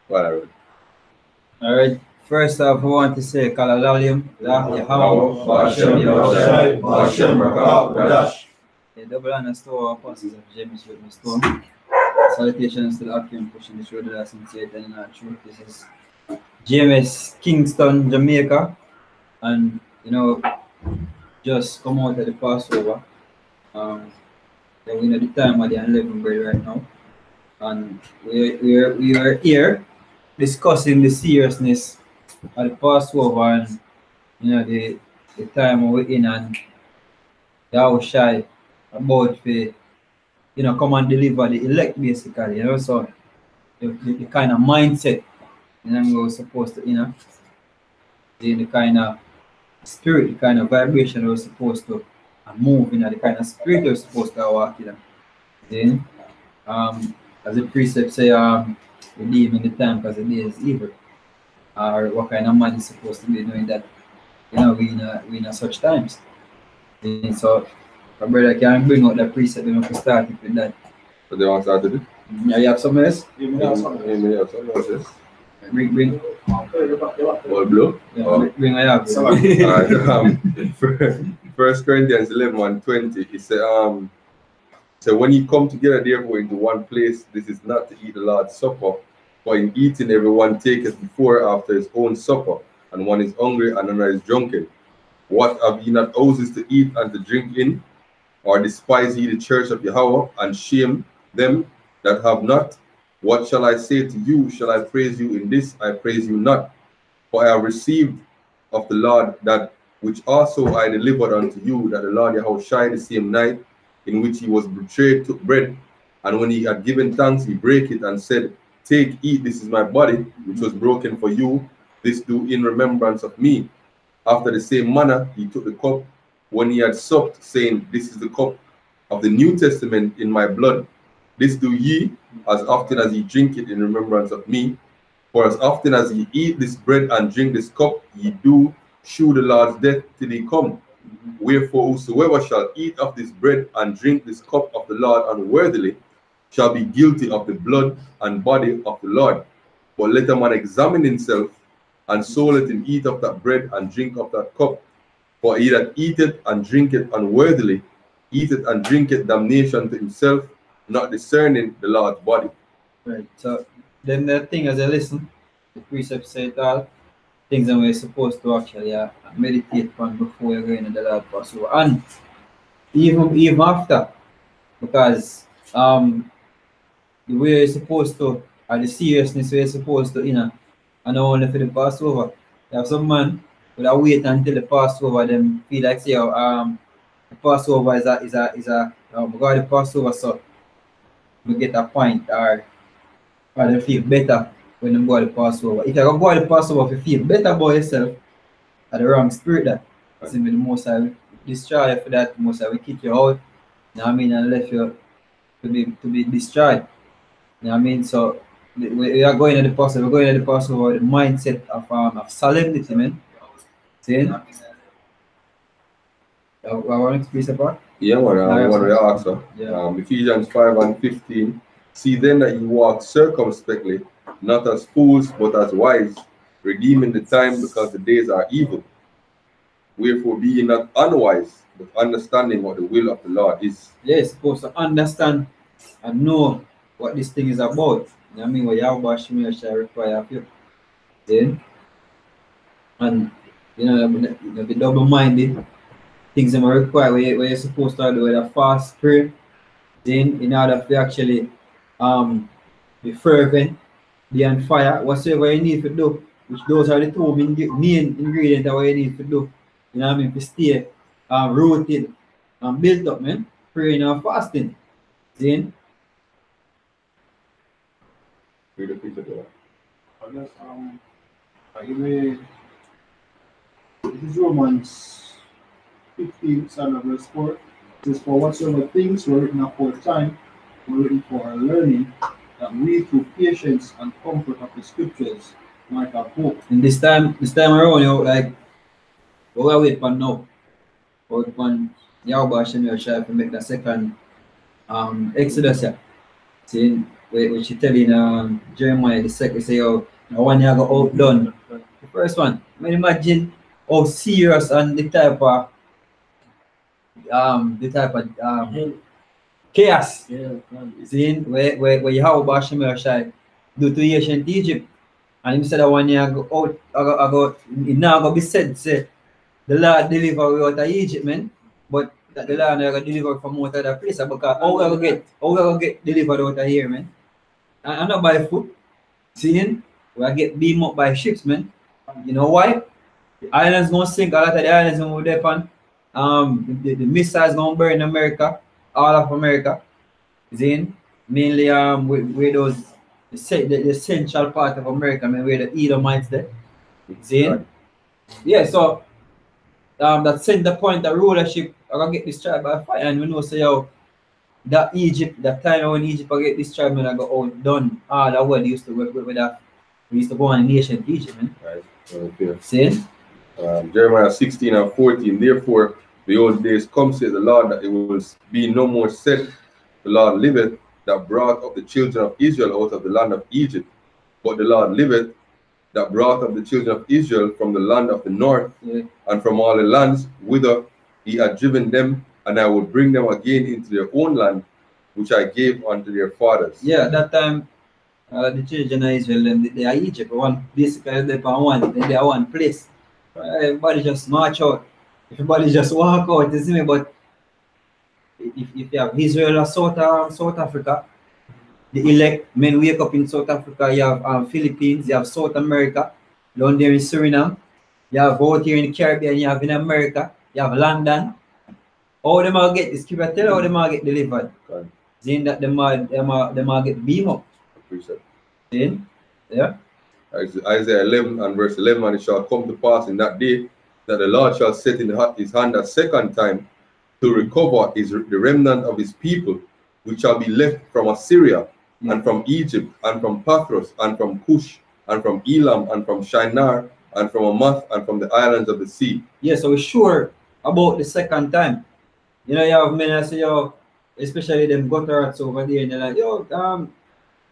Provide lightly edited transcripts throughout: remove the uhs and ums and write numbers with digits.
Whatever. All right. First off, we want to say Kalalalim, Yahweh, Bashem Yahushai, Bashem Rakah, Wadash. The double honor store apostles of James with me store. Salutations to the Akim pushing the show that I sincere and not truth. This is GMS Kingston, Jamaica. And you know, just come out of the Passover. Then we know the time of the unleavened bread right now. And we are here discussing the seriousness of the Passover and you know the time we're in and how shy about the come and deliver the elect basically, so the kind of mindset we're supposed to the kind of spirit, the kind of vibration we're supposed to move the kind of spirit we're supposed to walk then as the precept say redeem in the time because the day is evil, or what kind of man is supposed to be doing that we in such times. So my brother can bring out that precept and we can start with that. So they want to start to do? Yeah, you have something else? Yeah, something else, yes. Bring. All blue? Yeah, oh. Bring I have. Alright, 1 Corinthians 11:20, he said, so when you come together therefore into one place, this is not to eat the Lord's Supper, for in eating everyone taketh before after his own supper, and one is hungry and another is drunken. What have ye not houses to eat and to drink in? Or despise ye the church of Yahweh, and shame them that have not? What shall I say to you? Shall I praise you in this? I praise you not. For I have received of the Lord that which also I delivered unto you, that the Lord Yahushai the same night in which he was betrayed took bread, and when he had given thanks, he brake it and said, Take, eat, this is my body, which was broken for you. This do in remembrance of me. After the same manner, he took the cup when he had supped, saying, This is the cup of the New Testament in my blood. This do ye as often as ye drink it in remembrance of me. For as often as ye eat this bread and drink this cup, ye do shew the Lord's death till he come. Wherefore whosoever shall eat of this bread and drink this cup of the Lord unworthily shall be guilty of the blood and body of the Lord. But let a man examine himself, and so let him eat of that bread and drink of that cup. For he that eateth and drinketh unworthily, eateth and drinketh damnation to himself, not discerning the Lord's body. Right. So then the thing as I listen, the precept say it all, things that we're supposed to actually meditate on before you're going to the Lord Passover. And even after, because the way you're supposed to, or the seriousness you're supposed to, and not only for the Passover. You have some man will wait until the Passover, them feel like say the Passover is a God the Passover, so we get a point or they feel better when they go to the Passover. If you go to the Passover, if you feel better about yourself, at the wrong spirit that the most I will destroy you for that, the most I will kick you out, you know what I mean, and left you to be destroyed. You know what I mean? So we are going to the Passover, we're going to the Passover with the mindset of solemnity, man. See? I want to express about? Yeah, I want to ask her. Yeah. Ephesians 5:15. See then that you walk circumspectly, not as fools, but as wise, redeeming the time because the days are evil. Wherefore be ye not unwise, but understanding what the will of the Lord is. Yes, supposed to understand and know what this thing is about. You know what I mean? What Yahweh shall require of you. Then, and the double-minded things that are required where you're supposed to do with a fast spirit. Then, in order to actually be fervent, be on fire, whatsoever you need to do, which those are the two main ingredients that you need to do. You know what I mean? To stay rooted and built up, man. Praying and fasting. Then, Read the piece of that. I guess this is Romans 15, verse 4. It says, For whatsoever things were written aforetime were written for our learning, that we through patience and comfort of the scriptures might have hope. And this time around, like, we're waiting for now. We're waiting for Yahweh Hashem to make the second Exodus. See, which he telling Jeremiah the second say, oh, the one you got outdone. The first one, I mean, imagine how serious and the type of chaos. Yeah, See, where you have Bashim Shai due to ancient Egypt. And him said that one year go out, it now gonna be said, say, the Lord deliver we out of Egypt, man. But that the Lord never deliver from out of that place because how we gonna get delivered out of here, man? And not by foot. Seeing we get beamed up by ships, man. You know why? The islands gonna sink, a lot of the islands gonna be on. The missiles gonna burn America, all of America. Seeing mainly where those the central part of America, man, where the Edomites there. Seeing? Yeah, so that center point of rulership are gonna get destroyed by fire, and we know say yo that Egypt, that time when Egypt will get destroyed, man, I got outdone. That word used to work with that. We used to go on in ancient Egypt, man. Right. Okay. See? Jeremiah 16 and 14. Therefore, the old days come, says the Lord, that it will be no more said, the Lord liveth, that brought up the children of Israel out of the land of Egypt. But the Lord liveth, that brought up the children of Israel from the land of the north, and from all the lands whither he had driven them, and I will bring them again into their own land, which I gave unto their fathers. Yeah, that time the children of Israel, they are Egypt, basically they are one place. Everybody just march out. Everybody just walk out, you see me? But if you have Israel or South Africa, the elect men wake up in South Africa, you have Philippines, you have South America, down there in Suriname, you have out here in the Caribbean, you have in America, you have London. How them all get this? Keep I tell you how them all get delivered. Saying that them all get beam up. Appreciate. Saying? Yeah. Isaiah 11 and verse 11, and it shall come to pass in that day that the Lord shall set in his hand a second time to recover the remnant of his people, which shall be left from Assyria, and from Egypt, and from Pathros, and from Cush, and from Elam, and from Shinar, and from Amath, and from the islands of the sea. Yeah, so we're sure about the second time. You know, you have men that say, yo, especially them gutterats over there, and they're like, yo,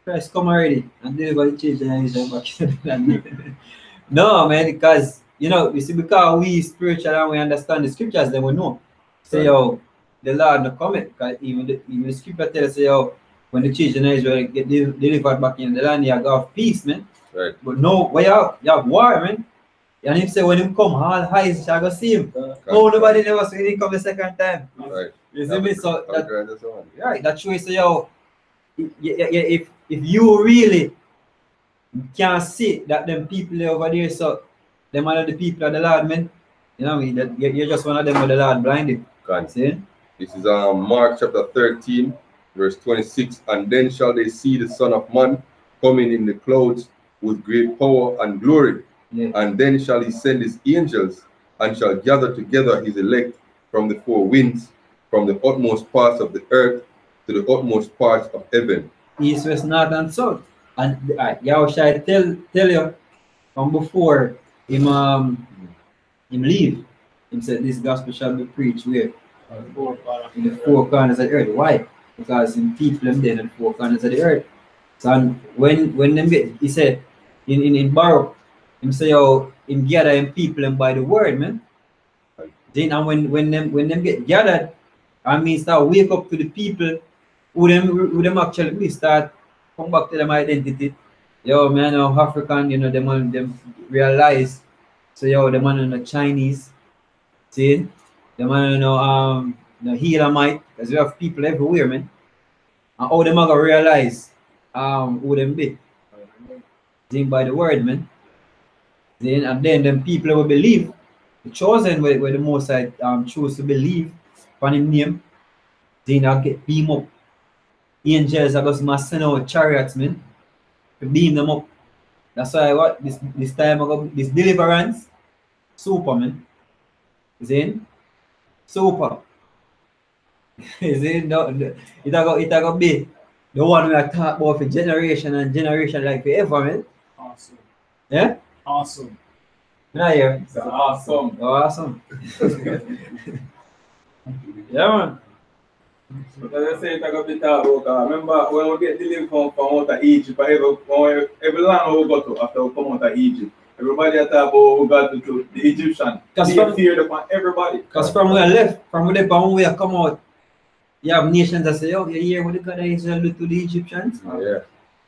Christ, come already, and deliver the children and Israel back to the land. No, man, because, you know, you see, because we spiritual and we understand the scriptures, then we know. Say, yo, the Lord no comment, because even the scripture tells us, yo, when the children of Israel get delivered back in the land, you have peace, man. Right. But no, what you have war, man. And him say when him come, all eyes shall go see him. No, nobody never saw him come the second time. Right. You see me? So right, that shows yo, if you really can see that them people over there, so them are the people of the Lord, man. You know what I mean? That you're just one of them with the Lord blinded. See? This is Mark chapter 13, verse 26. And then shall they see the Son of Man coming in the clouds with great power and glory. Yeah. And then shall he send his angels, and shall gather together his elect from the four winds, from the utmost parts of the earth to the utmost parts of heaven. East, west, north, and south. And Yahweh shall tell you from before him leave. He said this gospel shall be preached where? In the four corners of the earth. Why? Because in people them there in the four corners of the earth. So when them get, he said in Baruch, him say how him gather him people and by the word, man. Then and when them get gathered, I mean start wake up to the people who them actually start come back to them identity. Yo man, African, you know, them realize. So yo, the man the Chinese, see, the man the Elamite, because we have people everywhere, man. And how them gonna realize who them be. Then by the word, man. And then them people will believe, the chosen where the most I choose to believe upon him name, then I'll get beam up. Angels are just must send out chariots, man, to beam them up. That's why what this time I got this deliverance, super, man. Then super. Then it got be the one we are talking about for generation and generation like forever, man. Awesome. Yeah? Awesome. Yeah, yeah. Awesome. Awesome. Yeah, man. Because I say I got to talk about, remember when we get delivered from out of Egypt, every land we go to after we come out of Egypt, everybody talk about we got to the Egyptian. Because They feared upon everybody. Because from where I left, from where we come out, you have nations that say, oh, you hear what the God of Israel do to the Egyptians? Yeah.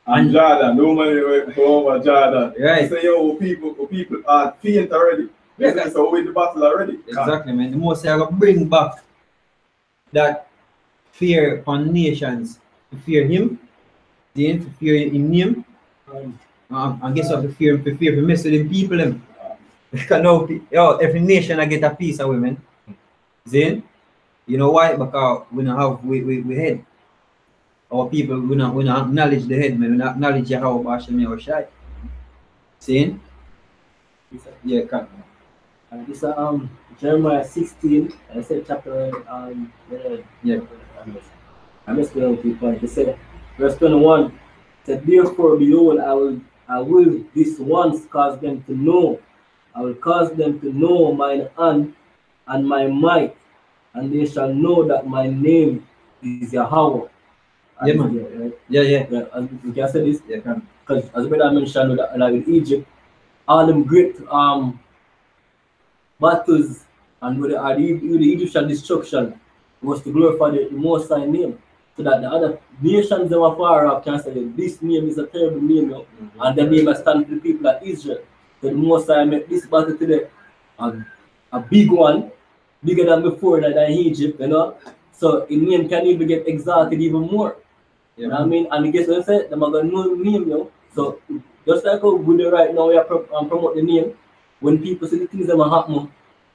And Jordan, the woman went over Jordan. Right. Say, yo, people are faint already. Yeah, Yeah, so we win the battle already. Exactly, man. The most I will bring back that fear upon nations, to fear him, then to fear in him, and guess what? To fear to mess with the people. Them. Because now, every nation I get a piece of women. Then, you know why? Because we don't have we head. Our people we not acknowledge the head, man. We not acknowledge how Bashem or shy. See? Yeah, come. This Jeremiah 16, I said chapter Yeah. I'm just going to keep point. It said verse 21 said, therefore behold, I will this once cause them to know. I will cause them to know mine hand and my might, and they shall know that my name is Yahweh. Yeah, man. Right? Yeah. And you can say this, Yeah, can. because as brother mentioned, like in Egypt, all them great battles and with the Egyptian destruction was to glorify the Most High name, so that the other nations that were far off can say this name is a terrible name, and the name has stand for the people of Israel. So the Most High make this battle today a big one, bigger than before than Egypt, So the name can even get exalted even more. Yeah, you know what I mean? And I guess what I said, they're gonna know the name, So just like how we do right now, we are promote the name. When people see the things that are happening,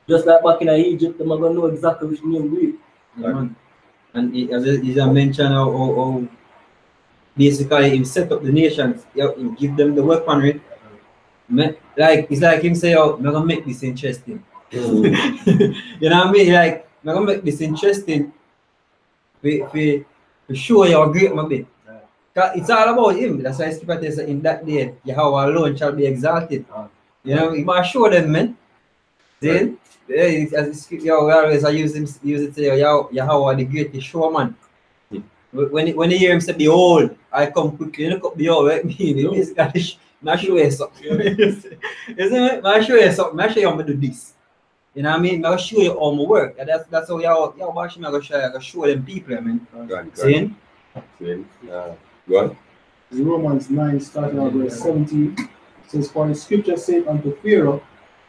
just like back in Egypt, they're gonna know exactly which name we. Yeah, man. And as I mentioned, how basically he set up the nations, he give them the weaponry. Like it's like him say, oh, I'm gonna make this interesting. You know what I mean? Like I'm gonna make this interesting. We show you how great my be. It's all about him. That's why Scripture says in that day, Yahweh alone shall be exalted. You know, you must show them, man. Then, as we always use it say, Yahweh the greatest showman. When you hear him say, behold, I come quickly, you look up behold, right? I show you something. Isn't it? I show you something. I show you how to do this. You know what I mean? I'll show you how my work. That's how y'all watch me. I gotta show them people, I mean. See? Go on. Romans 9, starting at verse 17, says, for the scripture said unto Pharaoh,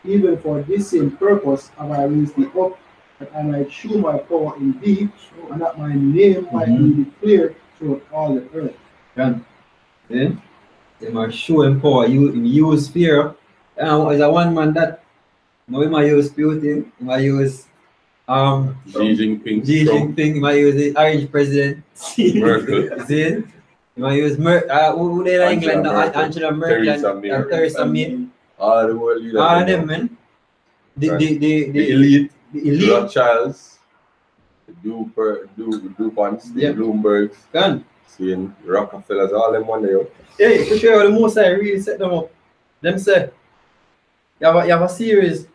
even for this same purpose have I raised thee up, that I might shew my power in thee, and that my name might be declared throughout all the earth. See? They must show him power. You use Pharaoh. As a one man that now we might use Putin, we might use Xi Jinping, we might use the Irish president. Merkel. See? You might use who they like England now? Angela Merkel and Theresa May. All the world leaders. All of them, man. The elite. The elite. Rothschilds, the DuPonts, the Bloombergs, seeing Rockefellers, all them one day. Hey, for sure, the most I really set them up. Them said, you have a series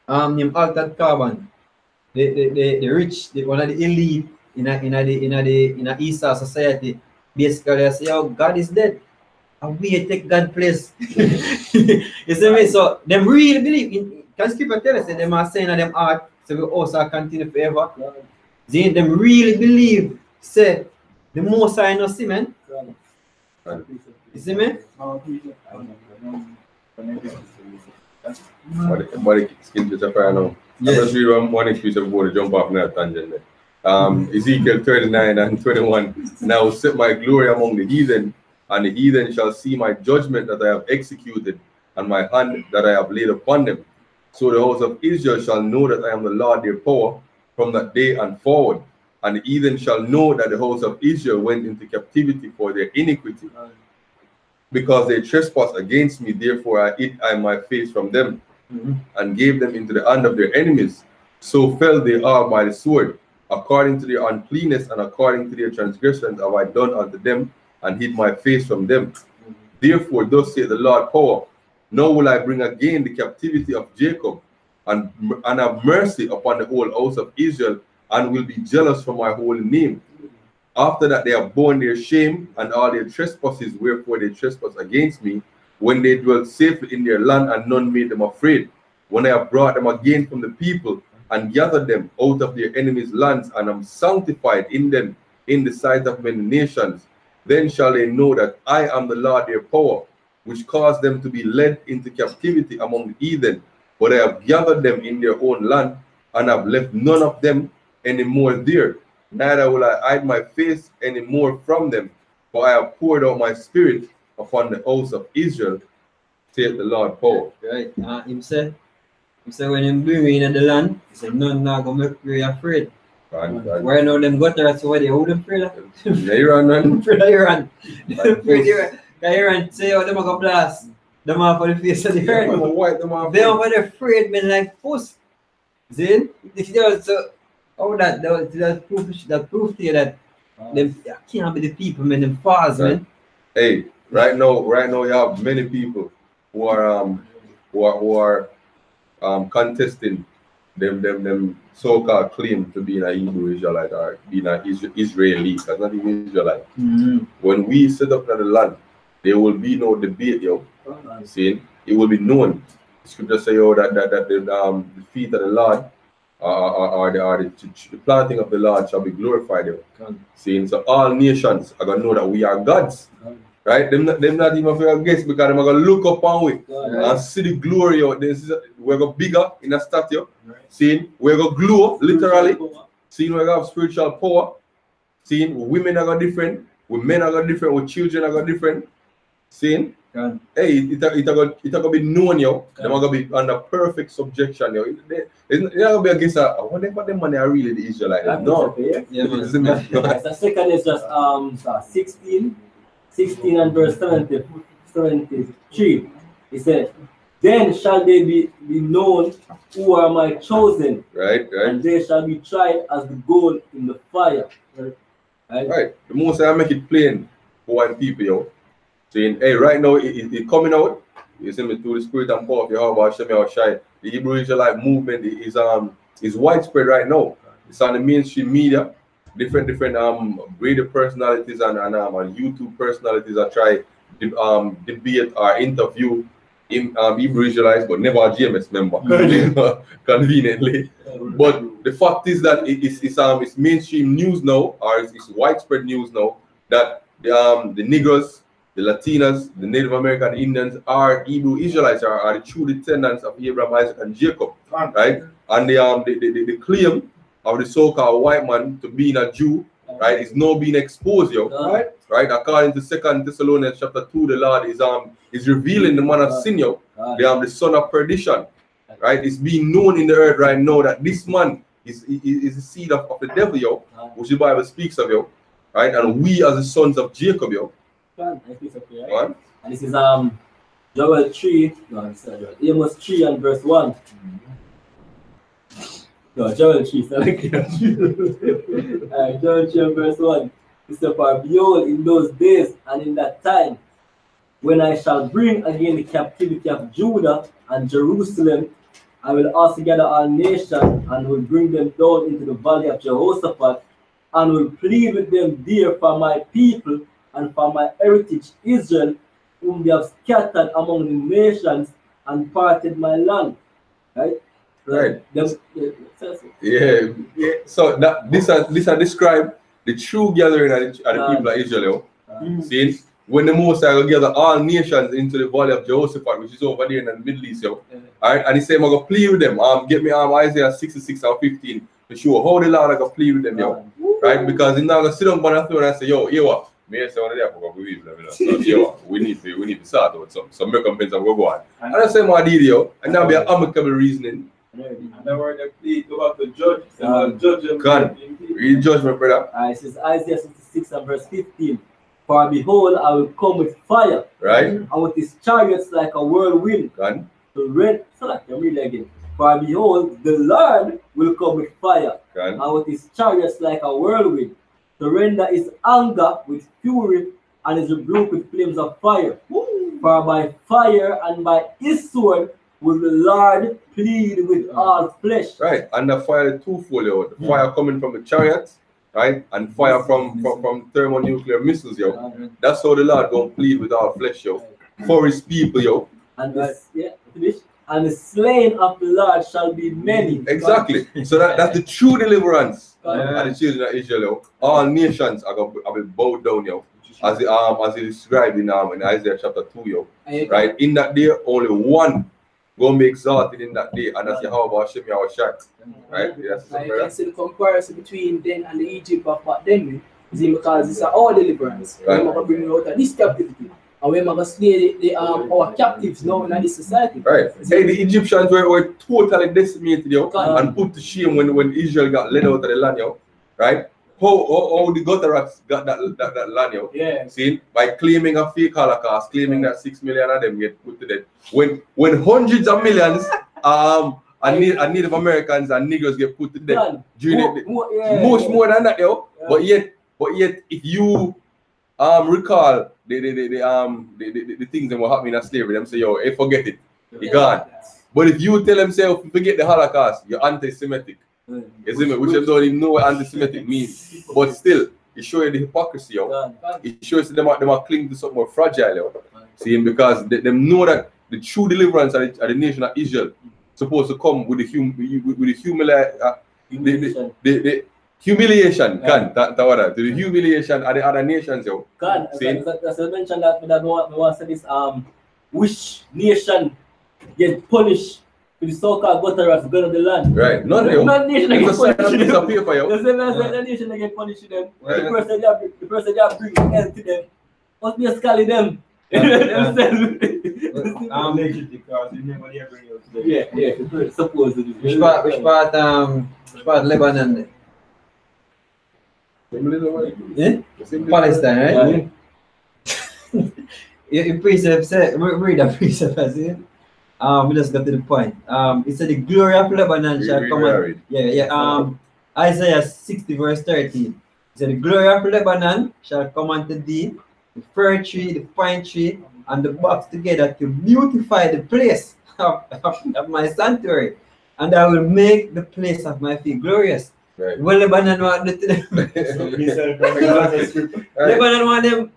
named Altered Carbon. The rich, one of the elite in a Eastern society, basically they say, oh, God is dead. And we take God's place. You see me? So them really believe in, can Scripture tell us that them are saying that them art, so we also continue forever. They them really believe, say, the most I know see, man. You see me? What skin to fire now? Yes. I'm just reading one excuse before to jump off that tangent there. Ezekiel 39 and 21. Now set my glory among the heathen, and the heathen shall see my judgment that I have executed, and my hand that I have laid upon them. So the house of Israel shall know that I am the Lord their power from that day and forward. And the heathen shall know that the house of Israel went into captivity for their iniquity. Because they trespassed against me, therefore I hid my face from them, and gave them into the hand of their enemies. So fell they are by the sword. According to their uncleanness and according to their transgressions have I done unto them, and hid my face from them. Therefore thus saith the Lord power, now will I bring again the captivity of Jacob, and have mercy upon the whole house of Israel, and will be jealous for my holy name. After that they have borne their shame and all their trespasses, wherefore they trespass against me, when they dwelt safely in their land, and none made them afraid. When I have brought them again from the people, and gathered them out of their enemies' lands, and am sanctified in them in the sight of many nations, then shall they know that I am the Lord their power, which caused them to be led into captivity among the heathen. But I have gathered them in their own land, and have left none of them any more there. Neither will I hide my face any more from them, for I have poured out my spirit upon the house of Israel, saith the Lord power. Right. Him say when him bring me in the land, he said none now go make you afraid. And Why now them got there, so why they hold them afraid of? Iran, man. Afraid of Iran. Afraid of Iran. Iran say how them a go blast them off of the face of the earth. White them off. They are afraid men like puss. Then so oh that proof to you that them can't be the people, man, them fast, man. Hey, right now you have many people who are contesting them so-called claim to be an Hebrew Israelite or being an Israeli, because not even Israelite. When we set up in the land, there will be no debate, yo. See, it will be known. Scripture say, yo, that the feet of the Lord or the planting of the Lord shall be glorified, yo. See, so all nations are gonna know that we are gods. Right? Them not even for your guess, because they're gonna look up on we and see the glory out there. We're gonna bigger in a statue. Seeing we're gonna glow literally. Seeing we have spiritual power. Seeing women are gonna different, with men are gonna different, with children are gonna different. Seeing hey, it gonna be known, yo. They're gonna be under perfect subjection, yo. They're not gonna be against I wonder what them money are really the Israelites. No. The second is just 16 and verse 73. He said, then shall they be known who are my chosen, right, and they shall be tried as the gold in the fire. Right. The most I make it plain for one people, yo. Saying, hey, right now it coming out. You see me through the spirit and power of Yahweh, Hashem Yahushai. The Hebrew Israelite movement is widespread right now. It's on the mainstream media. Different radio personalities and YouTube personalities are try debate or interview Hebrew Israelites, but never a GMS member, conveniently. But the fact is that it's mainstream news now, or it's widespread news now, that the Negroes, the Latinas, the Native American Indians are Hebrew Israelites, are the true descendants of Abraham, Isaac, and Jacob, right? And the claim of the so-called white man to being a Jew, right, is now being exposed, yo, right? According to 2 Thessalonians chapter 2, the Lord is revealing the man of sin, yo, the son of perdition, right? It's being known in the earth right now that this man is the seed of the devil, yo, which the Bible speaks of, yo, right? And we as the sons of Jacob, yo. And this is Joel 3, no, sorry, Amos 3 and verse 1. No, Joel 3, sorry. Joel 3 and verse 1. It says, for behold, in those days and in that time, when I shall bring again the captivity of Judah and Jerusalem, I will also gather all nations and will bring them down into the valley of Jehoshaphat, and will plead with them there for my people and for my heritage Israel, whom they have scattered among the nations and parted my land. Right? Right. Yeah. So this are describe the true gathering of the people of Israel. See, when the Most High will gather all nations into the valley of Jehoshaphat, which is over there in the Middle East, yo. Alright, and he said, I'm gonna plead with them. Get me Isaiah 66 or 15 to show how the Lord I gonna plead with them, yo. Right? Because he's not gonna sit on the throne and say, yo, here what? Me say one of them go believe them, you know. So yo, we need to sort out some recompense and go on. And I say my deal, yo, and that'll be an amicable reasoning. And then we're going to go back to judge. Judge them. God, read judgment, brother. It says Isaiah 66 and verse 15. For behold, I will come with fire, right? And with his chariots like a whirlwind. God. To rend, so like I read again. For behold, the Lord will come with fire, God. And with his chariots like a whirlwind, to render his anger with fury and his rebuke with flames of fire. For by fire and by his sword will the Lord plead with all flesh. Right, and the fire is twofold, yo. The fire coming from the chariots, right, and fire from thermonuclear missiles, yo. That's how the Lord gonna plead with all flesh, yo, for His people, yo. And and the slain of the Lord shall be many. Exactly. So that's the true deliverance God. of the children of Israel, yo. All nations are gonna be bowed down, yo. As it described in Isaiah chapter 2, yo. Right? In that day, only one gonna be exalted in that day, and that's Yahweh Hashem Yahushua. Right? Yes, I can see the comparison between then and the Egypt of back then, is because it's all deliverance. Right. We're going to bring you out of this captivity. And we're going to slay our captives now in this society. Right. Hey, the Egyptians were totally decimated, yo, and put to shame when Israel got led out of the land, yo. Right? How the Gutterats got that land, yo. Yeah. See, by claiming a fake Holocaust, claiming that 6 million of them get put to death. When hundreds of millions and Native Americans and Negroes get put to death during much more than that, yo. Yeah. But yet, if you recall the things that were happening in slavery, them say, yo, hey, forget it, you gone. But if you tell them, say, forget the Holocaust, you're anti-Semitic. You see me? Which I don't even know what anti-Semitic means. But still, it shows you the hypocrisy, yo. It shows you them are clinging to something more fragile, yo. See, because they know that the true deliverance of the nation of Israel supposed to come with the humiliation, the humiliation of the other nations, yo. That's I mentioned that I want to say this which nation get punished with the so-called Gutterats go to the land. Right. None nation get punished. The nation get punished them. Right. The person that brings hell to them must be a scally them. Yeah. Supposedly. Which part Lebanon? Yeah? Palestine, right? Your precept said, read that precept, I see. We just got to the point. It said the glory of Lebanon shall come on. Isaiah 60 verse 13. It said the glory of Lebanon shall come unto thee, the fir tree, the pine tree, and the box together to beautify the place of my sanctuary, and I will make the place of my feet glorious. Right. Well, Lebanon want Lebanon want them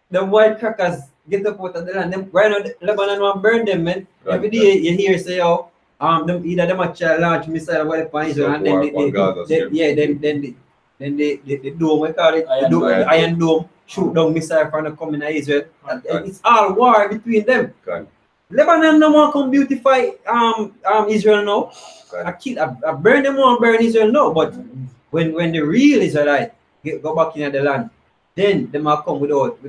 the white crackers get up out of the land. Them right now Lebanon want burn them, man. Right. Every day you hear say them either them a launch missile or whatever Israel, and then the dome, we call it the iron dome, shoot down missile from the coming of Israel. It's all war between them. Lebanon no more come beautify Israel now. I burn them more, burn Israel now. But when the real Israelite go back in the land, then they might come without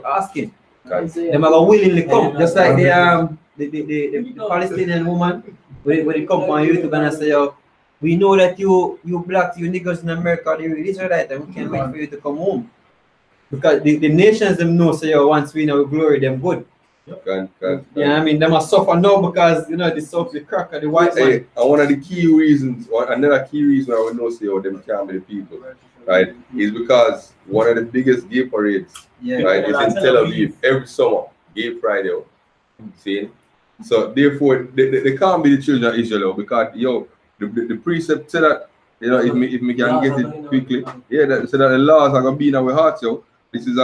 asking. They might go willingly come, just like the Palestinian woman when they come on YouTube and I say, oh, we know that you blacks, you niggas in America are the real Israelite, and we can't wait for you to come home. Because the nations them know say, oh, once we know glory, them good. Yeah, I mean, they must suffer now because they suffer the cracker, the white man. And one of the key reasons, or another key reason I would know say, oh, them can't be the people, right, is because one of the biggest gay parades, right, is in Tel Aviv every summer, Gay Pride, yo. See? So therefore, they can't be the children of Israel, because the precept said that, if me can get it quickly, that said that the laws are gonna be in our hearts, yo. This is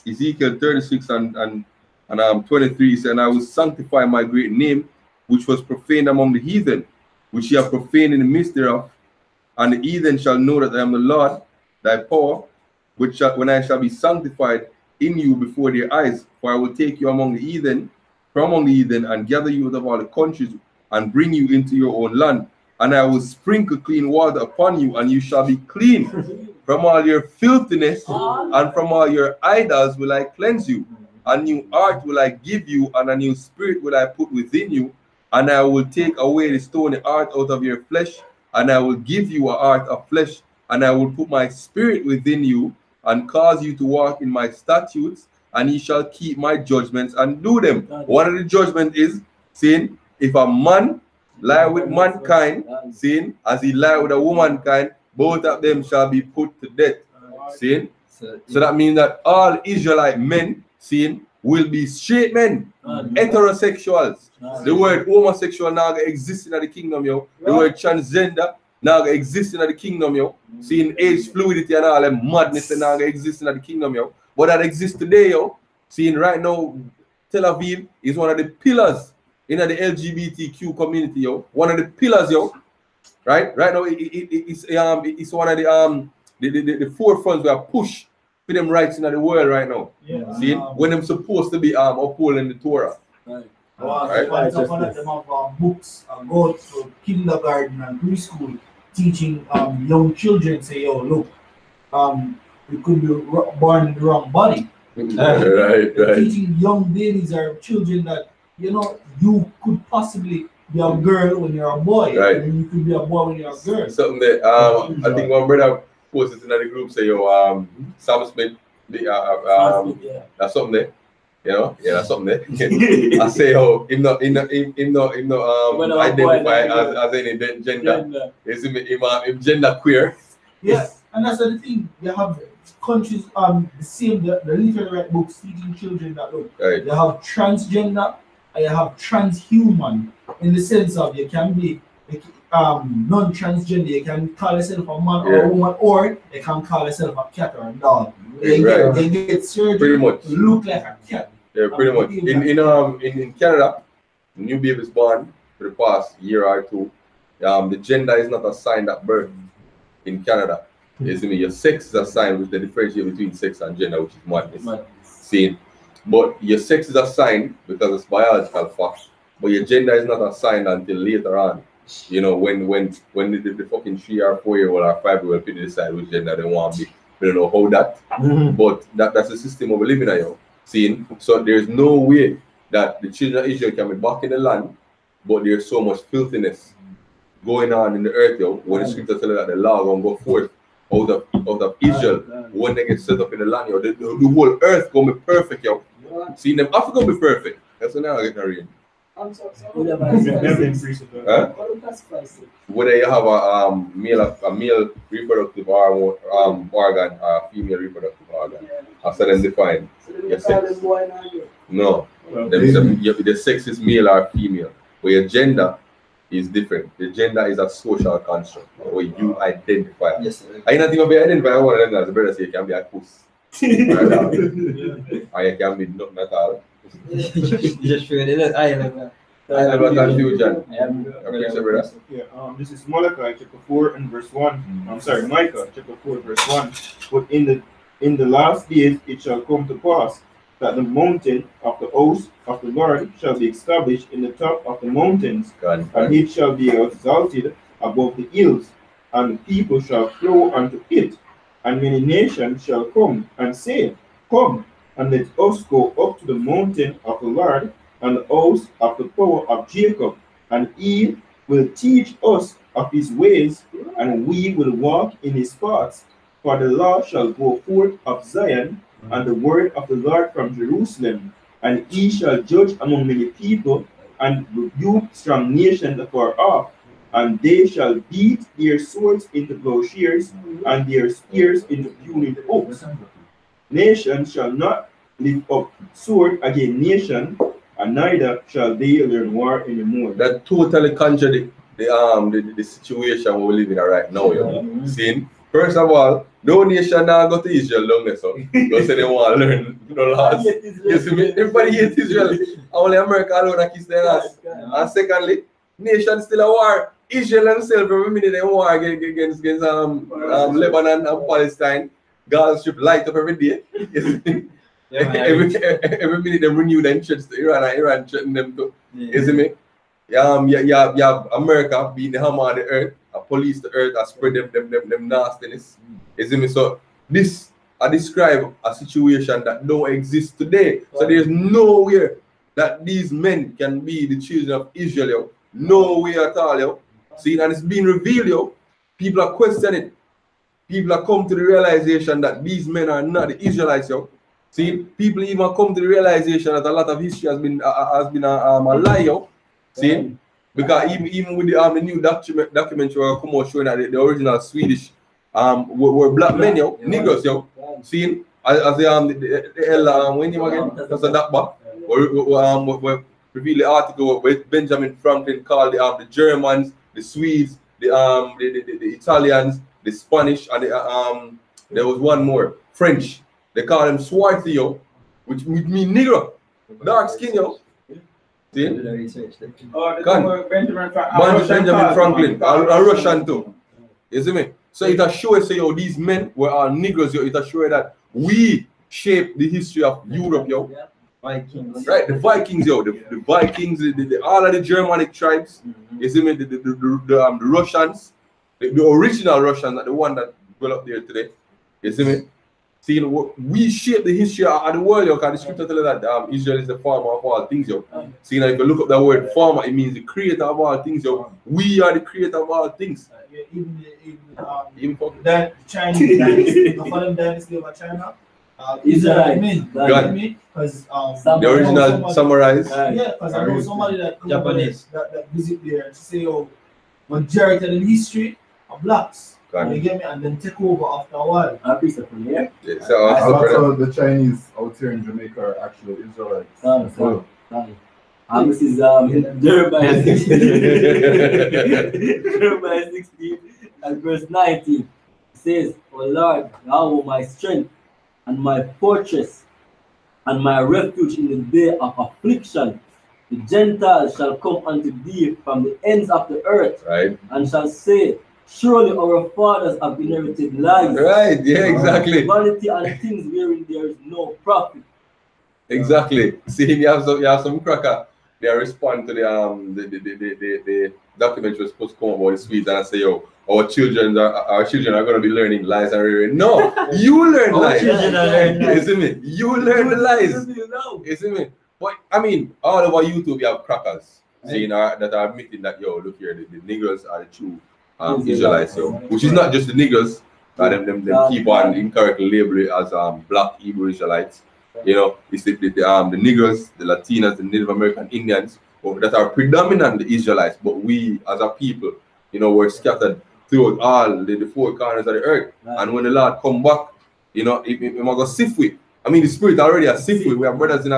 Ezekiel 36 and 23 said, and I will sanctify my great name, which was profaned among the heathen, which ye have profaned in the midst thereof. And the heathen shall know that I am the Lord, thy power, when I shall be sanctified in you before their eyes. For I will take you from among the heathen, and gather you out of all the countries, and bring you into your own land. And I will sprinkle clean water upon you, and you shall be clean. From all your filthiness and from all your idols will I cleanse you. A new heart will I give you, and a new spirit will I put within you. And I will take away the stony heart out of your flesh, and I will give you a heart of flesh. And I will put my spirit within you, and cause you to walk in my statutes, and ye shall keep my judgments and do them. One of the judgments is saying, if a man lie with mankind, saying, as he lie with a womankind, both of them shall be put to death. Saying, so that means that all Israelite men, seeing, will be straight men, heterosexuals. The word homosexual now exists in the kingdom, yo. The word transgender now exists in the kingdom, yo. Seeing age fluidity and all that madness that now exists in the kingdom, yo. But that exists today, yo. Seeing right now, Tel Aviv is one of the pillars in the LGBTQ community, yo. One of the pillars, yo. Right now, it's one of the forefronts we are pushed for them rights in the world right now. Yeah. See, when them supposed to be upholding the Torah. Right. Right. Once upon a time of books go to kindergarten and preschool teaching young children, say, yo, look, you could be born in the wrong body. Right. Teaching young babies or children that, you know, you could possibly be a girl when you're a boy, right. and you could be a boy when you're a girl. Something that I think one brother posted in the group say, yo, Sam Smith, that's something there. You know, yeah, that's something there. I say, oh, him not identify as any gender. Is him gender queer. Yeah, and that's the thing. You have countries the same the literary books teaching children that look. Right. You have transgender and you have transhuman in the sense of you can be non-transgender, you can call yourself a man or a woman, or you can call yourself a cat or a dog. They get surgery, pretty much look like a cat. Yeah, pretty much. In Canada, new babies born for the past year or two, the gender is not assigned at birth in Canada. Your sex is assigned, with the differentiate between sex and gender, which is madness. See, but your sex is assigned because it's biological fact, but your gender is not assigned until later on. You know, when the fucking 3 or 4 year old or 5 year old people decide which gender they want to be. We don't know how that, but that's the system we're living in, yo. See, so there's no way that the children of Israel can be back in the land, but there's so much filthiness going on in the earth, yo. When the scripture tells us that the law will go forth out of Israel when they get set up in the land, yo. The whole earth gonna be perfect, yo. See, them Africa be perfect. That's when I get the rain. Whether you have a male reproductive organ or a female reproductive organ, after them define your sex. No, the sex is male or female, but your gender is different. The gender is a social construct where you identify. Yes, I not even be identify one of them as the brother say you can be a puss. Or you can be nothing at all. Just sure it. I have a confusion. Yeah, this is Malachi chapter 4 and verse 1. I'm sorry, Micah chapter 4 verse 1. But in the last days it shall come to pass that the mountain of the house of the Lord shall be established in the top of the mountains, and it shall be exalted above the hills, and the people shall flow unto it. And many nations shall come and say, Come, and let us go up to the mountain of the Lord, and the house of the power of Jacob, and he will teach us of his ways, and we will walk in his paths. For the law shall go forth of Zion, and the word of the Lord from Jerusalem, and he shall judge among many people, and rebuke strong nations afar off, and they shall beat their swords into plowshares, and their spears into pruning hooks. Nation shall not lift up sword against nation, and neither shall they learn war anymore. That totally contradicts the situation we're living in right now, yo. See, first of all, no nation now go to Israel long there, so don't say they want to learn no laws. You see me? Everybody hates Israel. Only America alone that kiss their ass. And secondly, nation still a war. Israel themselves every minute they war against Lebanon and Palestine. Gaza Strip light up every day. Every minute they renew their interest to Iran, and Iran threaten them to. You see me? You have America being the hammer of the earth, police the earth, spread them nastiness. You see me? So this I describe a situation that don't exist today. So there's nowhere that these men can be the children of Israel, yo. No way at all, yo. See, and it's being revealed, yo. People are questioning it. People are come to the realization that these men are not the Israelites, yo. See, people even come to the realization that a lot of history has been a lie, yo. See, because even with the new documentary come out showing that the original Swedish were black men, yo, Negroes, yo. See, as the elder, when you again, that's a Nakba. We reveal the article where Benjamin Franklin called the Germans, the Swedes, the Italians, the Spanish, and there was one more, French. They call them Swarthy, yo, which mean Negro, dark skin, yo. See? Benjamin Franklin, a Russian too. You see me? So it assures say, yo, these men were all Negroes, yo. It assures that we shaped the history of Europe, yo. Vikings. Right, the Vikings, yo, the Vikings, all of the Germanic tribes. You see me? The Russians, the original Russians, not the one that got up there today. You see me? See, we shape the history of the world, yo, because the scripture tells us that Israel is the farmer of all things, yo. See, now if you look up that word farmer, it means the creator of all things, yo. We are the creator of all things. Even that Chinese dynasty, the following dynasty of China, Israel, because the original summarized. Yeah, because I know somebody that Japanese that visit there to say, oh, majority of the history are blacks. You get me? And then take over after a while. Yeah, so a lot of the Chinese out here in Jamaica are actual Israelites. This is Jeremiah 16. Jeremiah 16 and verse 19. It says, O Lord, thou art my strength and my fortress and my refuge in the day of affliction. The Gentiles shall come unto thee from the ends of the earth, right, and shall say, surely our fathers have inherited lies. Right, yeah, exactly. Vanity and things wherein there is no profit. Exactly. See, you have some cracker. They respond to the documentary was supposed to come about the Swedes and say, yo, our children are going to be learning lies and rearing. No, you learn lies. Children are learning lies. Isn't it? You learn the lies. Isn't it? But I mean, all over YouTube you have crackers saying that are admitting that, yo, look here, the Negroes are the true Israelites, yo, which is not just the Negroes. Them keep on incorrectly label it as black Hebrew Israelites. You know, it's the Negroes, the Latinas, the Native American Indians that are predominantly Israelites, but we as a people, you know, we're scattered throughout all the four corners of the earth. And when the Lord come back, you know, it might go sift with. I mean, the spirit already has sift with. We have brothers in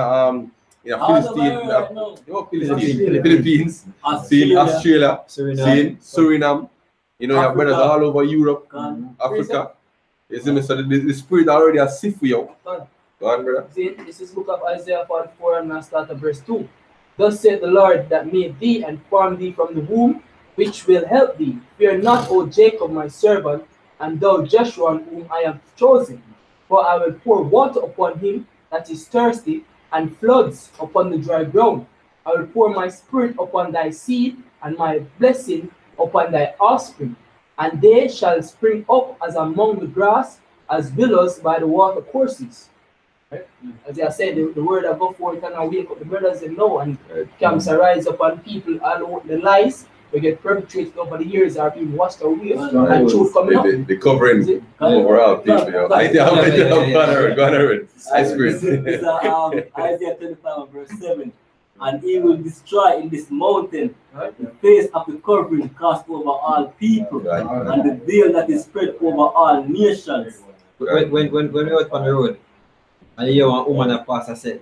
Philippines, Australia, Suriname. You know, you have brothers all over Europe, Africa. You see me? So the spirit already has sift with you. Go on, brother. This is book of Isaiah 44 and I start at verse 2. Thus saith the Lord that made thee and formed thee from the womb, which will help thee. Fear not, O Jacob, my servant, and thou Joshua, whom I have chosen. For I will pour water upon him that is thirsty, and floods upon the dry ground. I will pour my spirit upon thy seed, and my blessing upon thy offspring. And they shall spring up as among the grass, as willows by the water courses. Right? As I said, the word that go forth and I wake up the brothers and know, and camps arise upon people, all the lies we get perpetrated over the years are being washed away, and truth coming up. The covering overall people, yo. This is Isaiah 25 verse 7. And he will destroy in this mountain the face of the covering cast over all people, and the veil that is spread over all nations. When we out on the road, and you hear a woman that pass and said,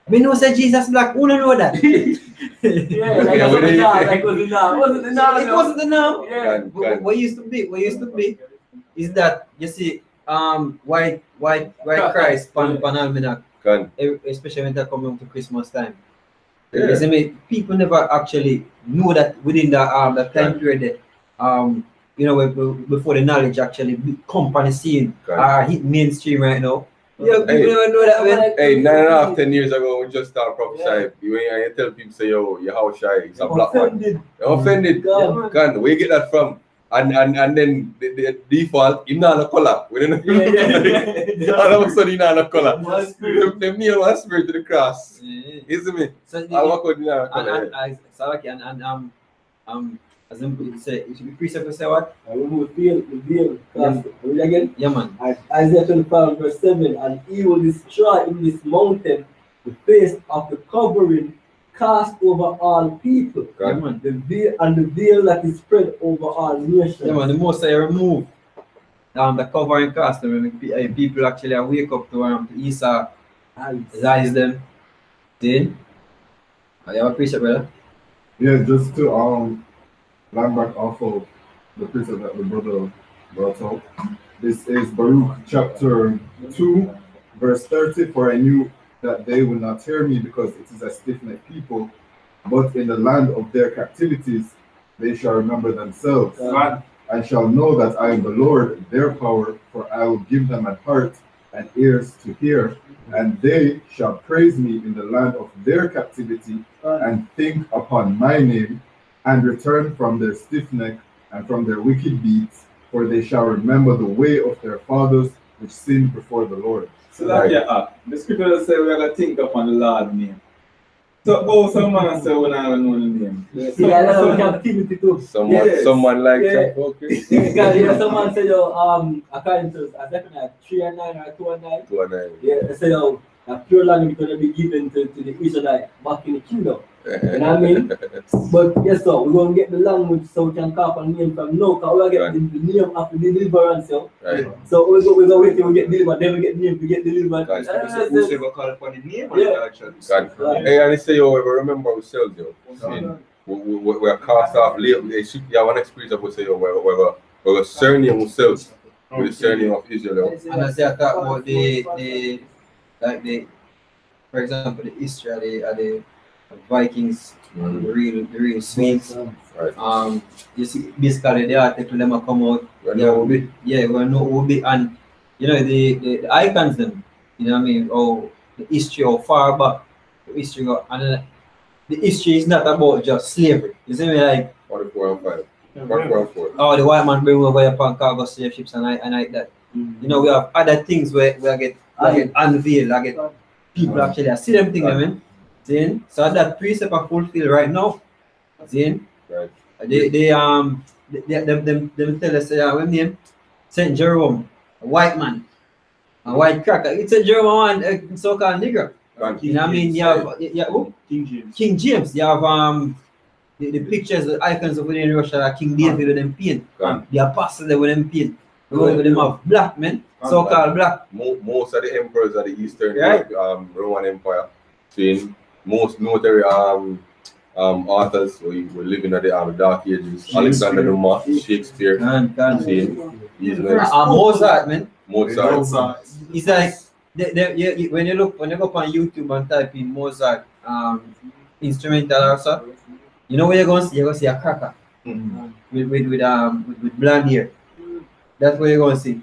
"Me know say Jesus black, who don't know that?" Yeah, like it was the norm. Wasn't the norm? It wasn't the norm. Yeah. What used to be is that you see white Christ pan almanac, especially when they come down to Christmas time. You see me, people never actually know that within that time period you know, before the knowledge actually come on the scene hit mainstream right now. Yeah, people never know that when. Hey, 9.5, 10 years ago, we just started prophesying. When you tell people, say, yo, your house shy, it's a black man. You're offended. Where you get that from? And then the default, him not a color. All of a sudden, he not a color. The meal was spirit to the cross. Isn't me? So I'll walk out in a color. As in say, it should be precept to say what? I will feel the veil. Read again? Yeah, man. Isaiah 25 verse 7. And he will destroy in this mountain the face of the covering cast over all people. Yeah, man. The veil that is spread over all nations. Yeah, man. The most I remove the covering costume, when people actually wake up to Esau, eyes them. See? You have a precept, brother? Yeah, just to land back off of the precept that the brother brought out. This is Baruch chapter 2, verse 30. For I knew that they will not hear me because it is a stiff-necked people, but in the land of their captivities they shall remember themselves, and shall know that I am the Lord, their power, for I will give them a heart and ears to hear, and they shall praise me in the land of their captivity, and think upon my name, and return from their stiff neck and from their wicked deeds, for they shall remember the way of their fathers which sinned before the Lord. So that the scripture say we are going to think upon the Lord's name. So some man say when I don't know the name. Captivity too. Someone like yeah. okay. Yeah, someone say according to definitely 3 and 9 or 2 and 9. 2 and 9. Yeah, they say that pure land is going to be given to the Israelites back in the kingdom. You know what I mean? But yes, sir, we're going to get the language so we can call upon name from now, because we're going to get the name after the deliverance. Right. So we're going to wait till we get delivered, then we get the name, we get delivered. Who's ever call upon the name of Yeah. the church? Hey, and they say, we remember ourselves, we're cast off late. You have an experience of, say, we're surname ourselves with the surname of Israel. And as they talk about for example, the history of the Vikings, the real Swedes. Right. You see, basically the article them come out. We know who be. Yeah, we know who be, and you know the icons them. You know what I mean? Oh, the history of far back, the history of, and the history is not about just slavery. You see me, like 44 and 5. 44 and 4. oh, the white man bring over upon cargo slave ships and like that. You know, we have other things where I get unveiled. I get people actually see them things, I mean. See? So that precept are fulfilled right now. See? Right. They tell us what name? Saint Jerome, a white man, a white cracker. It's a Jerome one, so-called nigger. You know what I mean? You have who? King James. You have the pictures, the icons of within Russia, like King David with them paint. The apostles with them paint. With them have black men, so-called black. Most of the emperors of the Eastern Roman Empire, seeing most notary authors were living at the Dark Ages. Alexander the Great, Shakespeare, Mozart, man. Mozart. It's like when you go up on YouTube and type in Mozart instrumental also, you know where you're going to see a cracker with blonde hair. That's what you're going to see.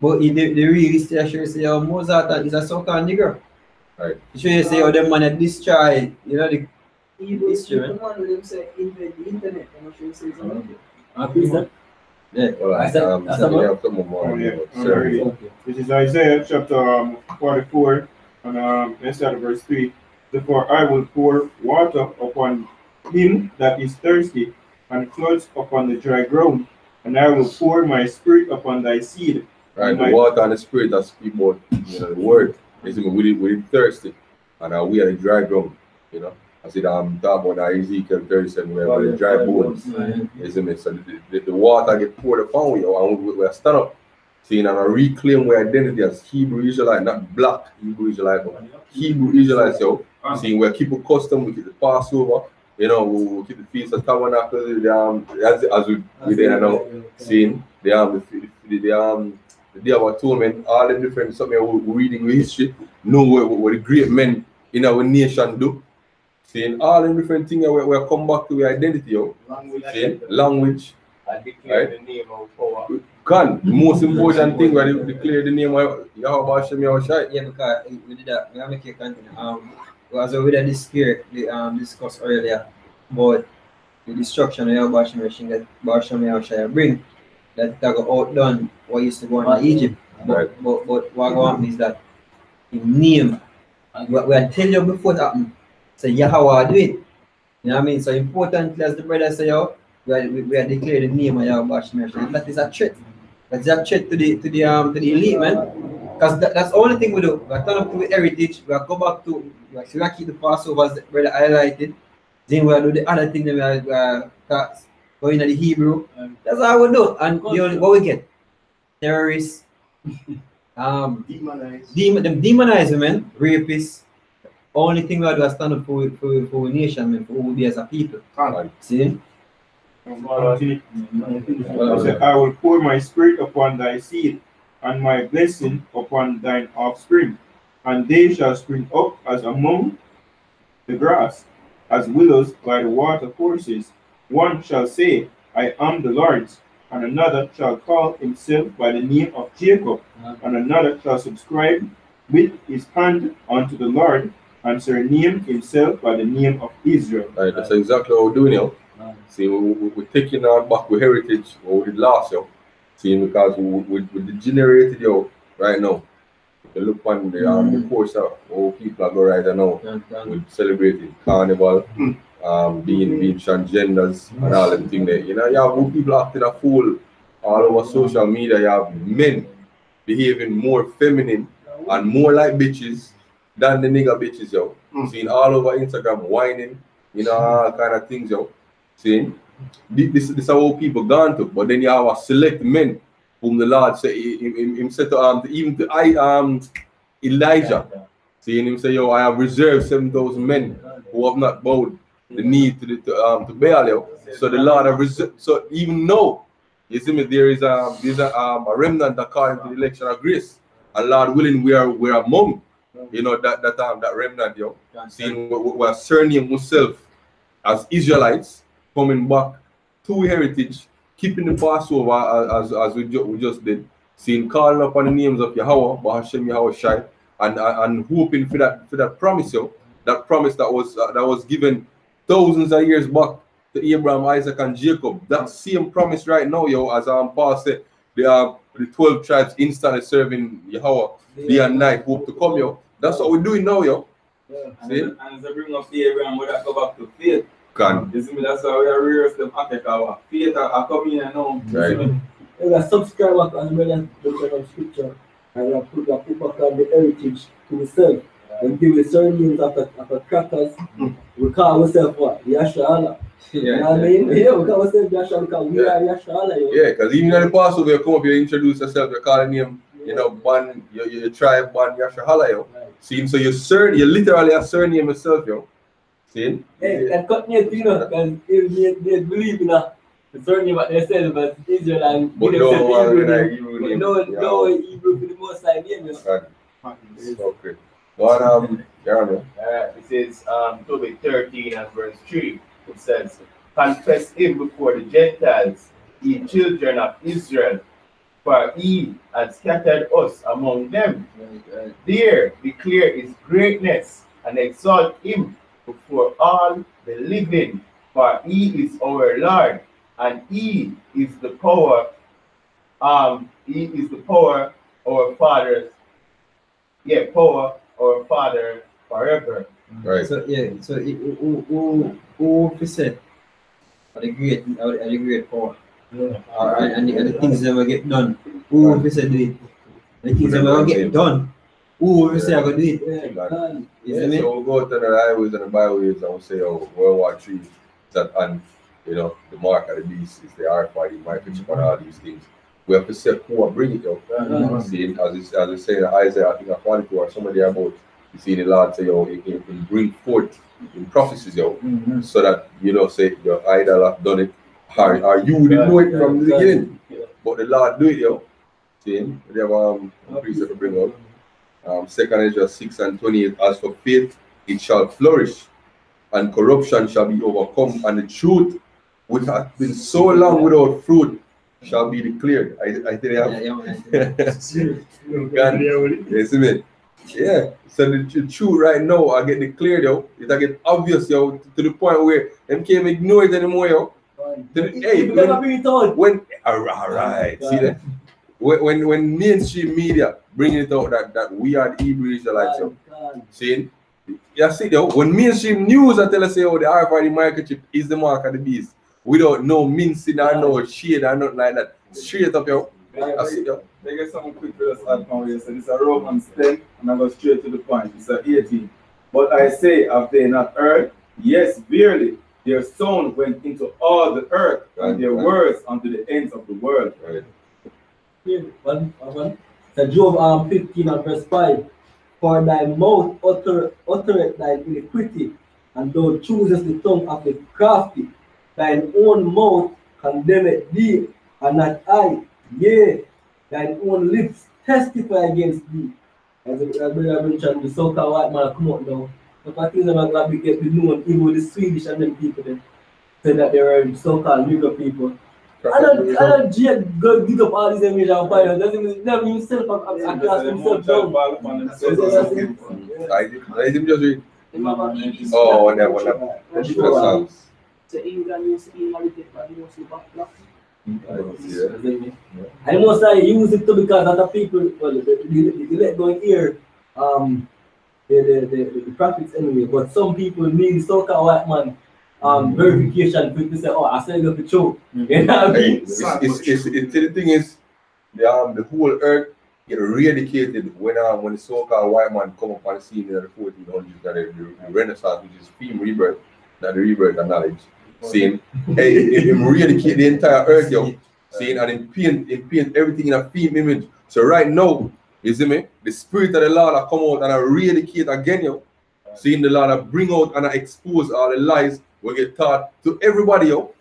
But the real history say Mozart is a so-called nigger. Right. So you say them man destroy, you know, the history, man. One of them say invent the internet. I'm not sure you say something. Yeah. Well, I have some more. This is Isaiah chapter 44, and let's start at verse 3. Therefore I will pour water upon him that is thirsty, and floods upon the dry ground, and I will pour my spirit upon thy seed. Right, the water and the spirit that speak about, the word. Is we thirsty, and we are the dry ground. You know, I said talk about Ezekiel 37 where the dry bones. So the water get poured upon you, and we are stand up, seeing and reclaim our identity as Hebrew Israelite, not black Hebrew Israelite, but Hebrew Israelite. So seeing we keep a custom, we keep the Passover. You know, we keep the Feast of Tabernacles. As we there now, seeing the Day of Atonement, all the different something we're reading with history, know what the great men in our nation do. Seeing all the different things we come back to our identity. Language. And declare the name of power. The most important thing where they declare the name of Yahweh Hashem Yahushai. Yeah, because we did that. We are making a continue. As we did this here, discussed earlier about the destruction of Yahweh Hashem Yahushai bring. That got outdone what used to go on in Egypt. But what going is that in name, we are telling you before it happened, so Yahweh do it. You know what I mean? So importantly, as the brother say, we are declaring the name of Yahweh Hashem. That is a threat. That's a threat to the elite, man. Because that's the only thing we do. We turn up to the heritage, we go back to, we keep the Passover as the brother highlighted. Then we do the other thing that we going to the Hebrew. That's how we do. And what we get? terrorists, them Demonized. demonize women, rapists. Only thing we do is stand up for nation, man, for who we be as a people. See? Continue. He said, I will pour my spirit upon thy seed, and my blessing upon thine offspring, and they shall spring up as among the grass, as willows by the water courses. One shall say, I am the Lord's, and another shall call himself by the name of Jacob, and another shall subscribe with his hand unto the Lord, and surname himself by the name of Israel. Right, that's exactly what we're doing now. See, we're taking our back with heritage, what we did last year. See, because we degenerated yo right now. You look on the course of how people are going right now. We're celebrating carnival, being transgenders and all them things there. You know, you have people acting a fool all over social media. You have men behaving more feminine and more like bitches than the nigga bitches, yo. Seeing all over Instagram whining, you know, all kind of things, yo. See, this is how people gone to. But then you have a select men whom the Lord say him said to even to Elijah. Seeing him say, yo, I have reserved 7,000 men who have not bowed the knee to Baal, yo. So the Lord have reserved. So even though you see me, there's a remnant according to the election of grace. And Lord willing, we are among, you know, that remnant, yo. Seeing we're surname ourselves as Israelites coming back to heritage, keeping the Passover as we just did, seeing calling up on the names of Yahweh, Bahashem Yahweh Shai, and hoping for that promise, yo, that promise that was given thousands of years back to Abraham, Isaac, and Jacob. That same promise right now, yo, as Paul said, the 12 tribes instantly serving Yahweh day and night, hope to come, yo. That's what we're doing now, yo. See? And as I bring up the Abraham, we go back to faith. You see me, that's how we are rehearsed them attack our faith are coming in now. Right. There's a subscriber and when the scripture and I put the heritage to himself and give the surnames after crackers. We call ourselves what? Yashala. You know what I mean? Yeah, we call ourselves Yashala because we are Yashala. Yeah, because even in the Passover, you come up, you introduce yourself, you call the name, you know, Ban, your tribe, Ban Yashala, yo. See, so you literally a surname yourself, yo. See? Hey, and cut me, you know, because they believe in the surname what they say, but Israel and but no Hebrew name. No Hebrew for the most side name, you know. Okay. But Jeremy. It says Tobit 13 and verse 3. It says, confess him before the Gentiles, ye children of Israel, for he had scattered us among them. There declare his greatness and exalt him before all the living, for he is our Lord, and he is the power. He is the power our fathers. Yeah, power our Father forever. Right. So yeah. So who said the great power? And the things that will get done. Who said do it? The things that will get done. Who say I go do it? Yeah, so we'll go to the highways and the byways and we'll say, oh, World War III, that, and you know, the mark of the beast is the R5, microchip, and all these things. We have to say who will bring it, yo. See, as I say in Isaiah, I think I 42 or somebody about, you see the Lord say, yo, he can bring forth in prophecies, yo, so that, you know, say your idol have done it, or you didn't know it from the beginning, but the Lord do it, yo. See, we have a precept to bring up. 2 Ezra 6 and 28, as for faith, it shall flourish, and corruption shall be overcome, and the truth, which has been so long without fruit, shall be declared. I think yeah. So the truth right now, I get declared, yo. It I get obvious, yo, to the point where them can't ignore it anymore, yo. Hey, when all right, see that? When mainstream media bringing it out that we are the Hebrew Israelites, yo, see, you see, yo, when mainstream news I tell us, say, oh, the RFID microchip is the mark of the beast, without no mincing or no shade or nothing like that, straight up, yo. I see, yo. They get something quick for us add on here. So this is a Romans 10, and I go straight to the point. It's a 18. But I say, have they not heard? Yes, verily, their sound went into all the earth, and their words unto the ends of the world. Right. So Job 15 and verse 5. For thy mouth uttereth thy iniquity, and thou choosest the tongue of the crafty. Thine own mouth condemneth thee, and not I. Yea, thine own lips testify against thee. As I mentioned, the so-called white man come out now. But I think I'm going to get the known, even with the Swedish and them people then, say that they were so-called nigger people. I don't go dig up all these images and find out. Doesn't even himself cast himself down. I didn't just read. Oh, on that one. Songs. So England used to be inhabited by mostly black. I must say use it too because other people, well, they let go here, the prophets anyway. But some people need so-called white man verification to say, oh, I said you the truth. You know what I mean? The thing is, the whole earth get eradicated when the so-called white man come up on the scene in the 1400s, that the Renaissance, which is theme rebirth, that the rebirth of knowledge. Seeing, hey, it eradicate the entire earth, yo. Seeing, and it paint everything in a theme image. So right now, you see me, the spirit of the Lord will come out and eradicate again, yo. Seeing the Lord will bring out and expose all the lies will get taught to everybody, yo.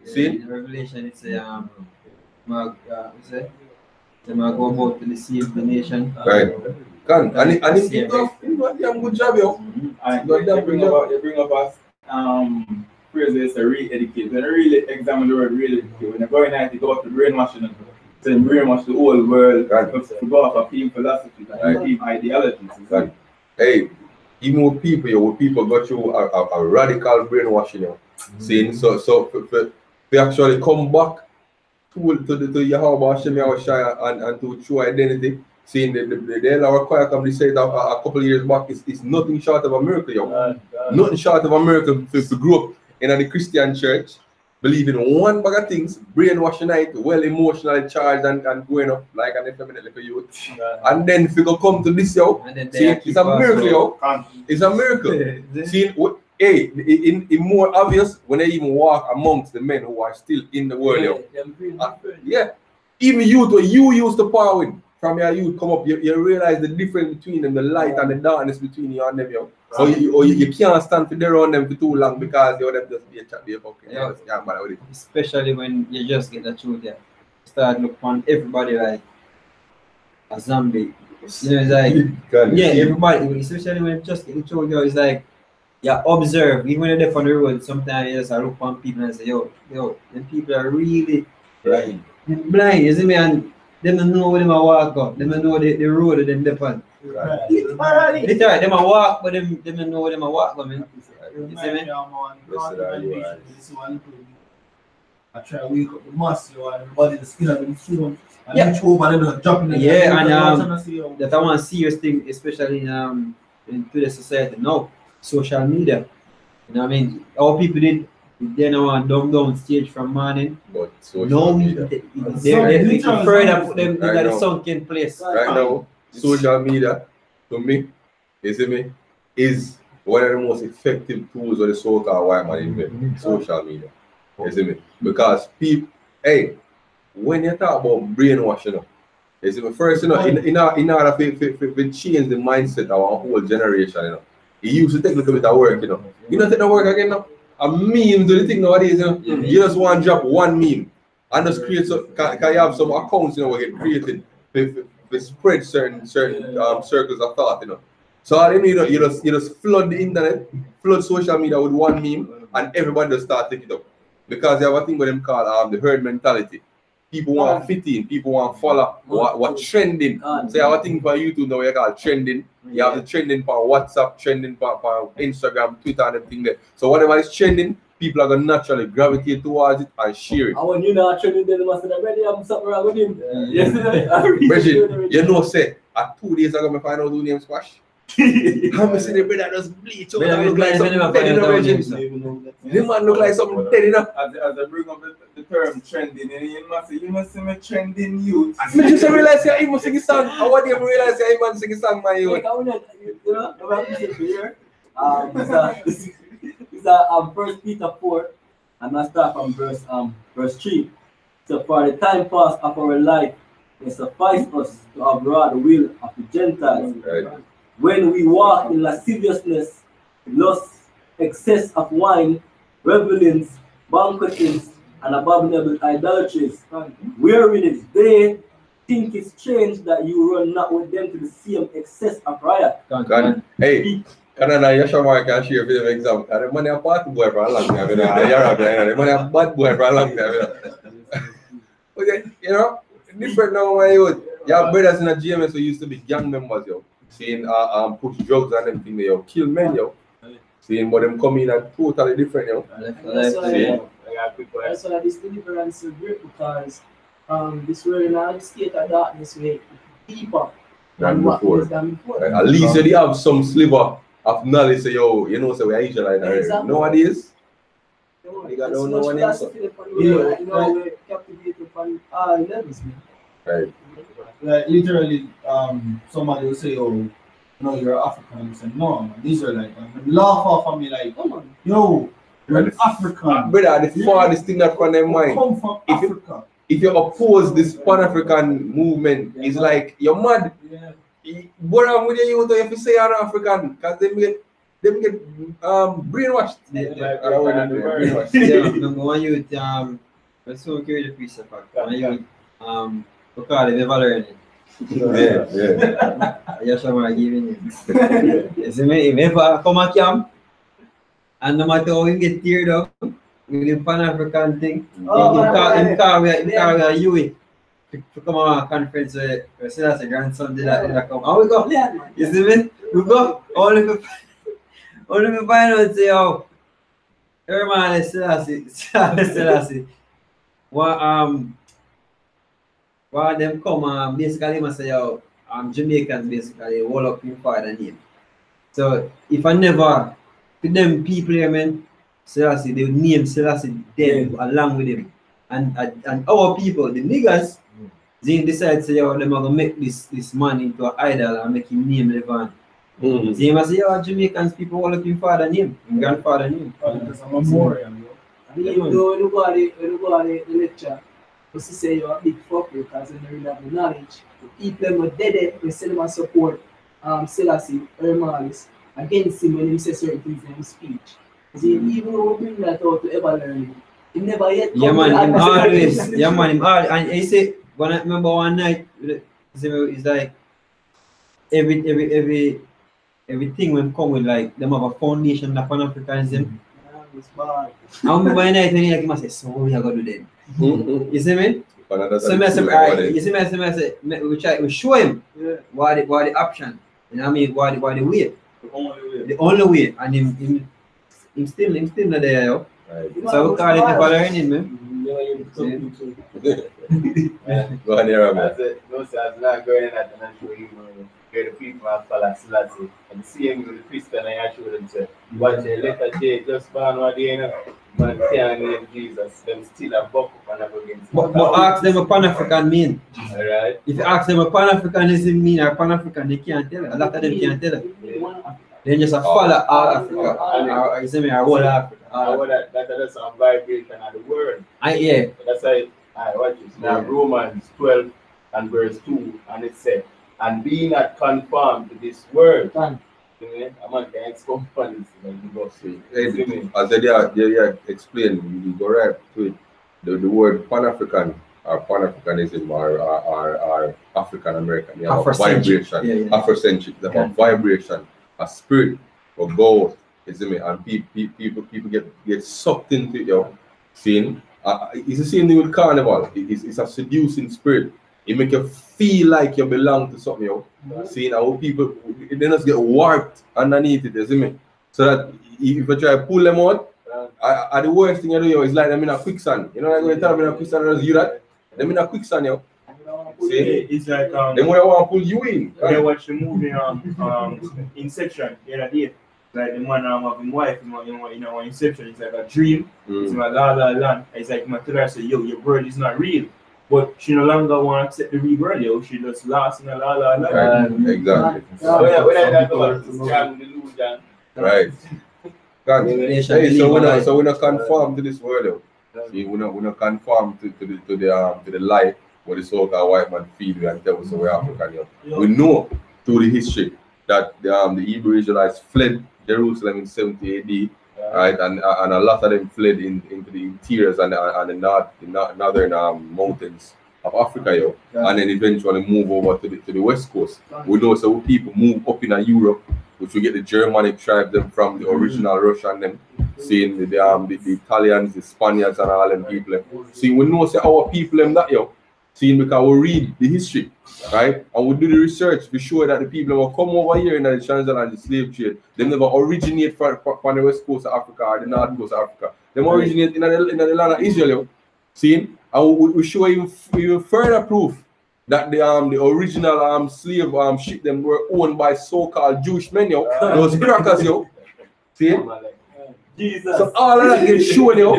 See? In Revelation, it's a they might go about to deceive the nation. Right. And it did a damn good job, yo. You bring up us phrases to re-educate. When you really examine the word re-educate, when you're going out to go up to brainwashing them, to brainwash the whole world, to go off of team philosophy and team ideologies. Right. Hey, even with people go through a radical brainwashing, yo. Seeing, so we actually come back to Yahweh Hashem Yahushua and to true identity. Seeing the our choir come, they said a couple of years back, it's nothing short of a miracle, yo. Nothing short of a miracle to grow up in the Christian church, believing one bag of things, brainwashing it, well emotionally charged and going up like an effeminate little youth. And then if you go come to this, yo, see, it's a miracle, yo. It's a miracle. See, hey, in more obvious when they even walk amongst the men who are still in the world, yo. Yeah. Even youth where you used to power with, from your youth come up, you realize the difference between them, the light and the darkness between you and them, yo. Or you can't stand for there on them for too long because they would just be a chat, be a fucking, yeah. Just can't bother with it. Especially when you just get the truth, yeah. Start look on everybody like a zombie. You know, it's like, yeah, everybody, especially when you just get the truth, yo, it's like, you observe, even when you're there on the road, sometimes you just look on people and say, yo, them people are really blind, you see me, and they don't know where they walk up, they don't know the road that them depend. Right. Literally, they might walk, but they don't know where they walk, I mean. You see me? I try to wake up the muscle and everybody the skin of the phone. Yeah. And jumping in that I want a serious thing, especially in today's society now, social media. You know what I mean? All people did then I want dumb down stage from morning. But social media. They further put them in the sunken place. Right now, social media, to me, you see me, is one of the most effective tools of the so-called white man invent. Social media. You see me? Because people, hey, when you talk about brainwashing, you see me, first, you know, in order to change the mindset of our whole generation, you know, it used to take a little bit of work, you know. You don't take the work again now. A meme do the thing nowadays, you know. You just want to drop one meme and just create so can you have some accounts, you know, get created to spread certain circles of thought, you know. So all you know, you just flood the internet, flood social media with one meme, and everybody just start taking it up. Because they have a thing with them called the herd mentality. People want fit in, people want follow what trending. So you have a thing for YouTube now you call trending. You have the trending for WhatsApp, trending for Instagram, Twitter, and everything there. So whatever is trending, people are gonna naturally gravitate towards it and share it. And when you know trending, then they must have already have something wrong with him. Yesterday, Bridget, you know, say 2 days ago, I find out who name Squash. How see the brother just bleach out and look like something dead, you know, the man look like something dead, you know. As I bring up the term trending, and you must see me trending youth. I just realize he must sing a song. I want him to realize he must sing a song, my youth. You know, I'm here. It's 1 Peter 4, and I start from verse 3. So for the time past of our life, It suffices us to abroad the will of the Gentiles. Right. When we walk in lasciviousness, lust, excess of wine, revelings, banquetings, and abominable idolatries, wherein they think it's strange that you run not with them to the same excess of riot. Hey, Canada, Yashamar can share a bit of example. The money a party boy for a long time, you know. The money a bad boy for a long time, you know. Okay, you know, different now when you have brothers in the GMS who used to be gang members, yo. Seeing push drugs and everything, yo, kill men, yo. Seeing but them come in and totally different, yo. That's why this deliverance is great, because this world in a state of darkness way deeper than what was done before. At least you have some sliver of knowledge, say, yo, you know, so we are Israelite already. Exactly. Nowadays, you got no one else. We're captivated from all levels, man. Right. Like literally, somebody will say, "Oh, no, you're African." You say, "No, man, these are like," laugh off at me like, "Come on, yo, you're an African." Brother, the farthest thing that from their mind. Come from Africa. If you oppose this Pan-African movement, it's like you're mad. Yeah. What I'm with you, if you say you're African, because they get brainwashed. Brainwashed. Yeah, number one youth, let's so carry the piece of fact. One youth, we call it never learning. Yeah. Yashamar giving you. You see me, if ever come a camp, and no matter how we get teared up with the Pan-African thing, in car we are you to come on a conference where Selassie grandson did that come. And we go, you see me? We go, only to find out say, oh, Herman Selassie, what them come basically must say, oh, Jamaicans basically all up in father name. So if I never to them people here, man, Selassie, they would name Selassie dead along with him. And our people, the niggas, they decide to say, yo, them are gonna make this man into an idol and make him name Levan. They must say, yo, Jamaicans people all looking father name, grandfather name. Because I'm a memorial, even though when you go to the lecture, you say you're a big fucker because you don't really have the knowledge. The people who are dead, they send them and support Selassie, Hermalis, against him when he says certain things in his speech. See, even though we bring that out to ever learn, he never yet come him always. Yeah, man, him always. And he say, when I remember one night, it's like everything when come with like them have a foundation of Pan-Africanism. I remember one night when he must say, so what we are gonna do then? You see me? So you see me, we show him what the option. You know what I mean? What the way. The only way. And him still not there, yo. Right. So we call it never learning, man. Go on here, man. No, sir, I'm not going in at the natural human. Where the people are follow Selassie. And the same with the Christian, I actually them say, watch a letter J, just born what they know. Man can't name Jesus. Them still a buck up and go against. But ask them a Pan-African mean. Alright. If you ask them a Pan-Africanism mean or Pan-African, they can't tell it. A lot of them can't tell it. They just a follow all Africa. Or you see me, or whole Africa. That's a vibration of the word. Yeah. That's why I watch this. Now Romans 12 and verse 2, and it said, and be not conformed to this world. I'm not going to conform as they explain, you go right to it. The word Pan-African or Pan-Africanism or African American, you have a vibration, Afrocentric, they have a vibration, a spirit or God, you see me, and people get sucked into it, yo. Seeing, it's the same thing with carnival. It's a seducing spirit. It make you feel like you belong to something, yo. Seeing how people, they just get warped underneath it, you see me? So that if you try to pull them out, the worst thing you do, yo, is like them in a quicksand. You know, like when you tell them in a quicksand, just you that? Them in a quicksand, yo. See? It's like they want to pull you in. I watch the movie Inception the other day. Like the man of his wife, Inception, it's like a dream. It's like la la la. It's like my tell her say, yo, your world is not real. But she no longer want to accept the real world, yo. She just lost in a la la la. Exactly. Right. Hey, so we're not conform to this world, yo. See, we're not conform to the life. what the so-called white man feed we and tell us we're African. You know. We know through the history that the Hebrew Israelites fled Jerusalem in 70 AD, right, and a lot of them fled into the interiors and the northern mountains of Africa, yo, and then eventually move over to the west coast. We know some people move up in Europe, which we get the Germanic tribes them from the original Russian them, seeing the Italians, the Spaniards, and all them people. See, we know say our people them that, yo. Seeing because we read the history, right? And we do the research to show that the people who come over here in the transatlantic slave trade, they never originate from the west coast of Africa or the north coast of Africa. They originate in the land of Israel. See? And we show even further proof that the original slave ship them were owned by so-called Jewish men, yo. Those crackers, yo. See? Jesus. So all of that gets shown, yo.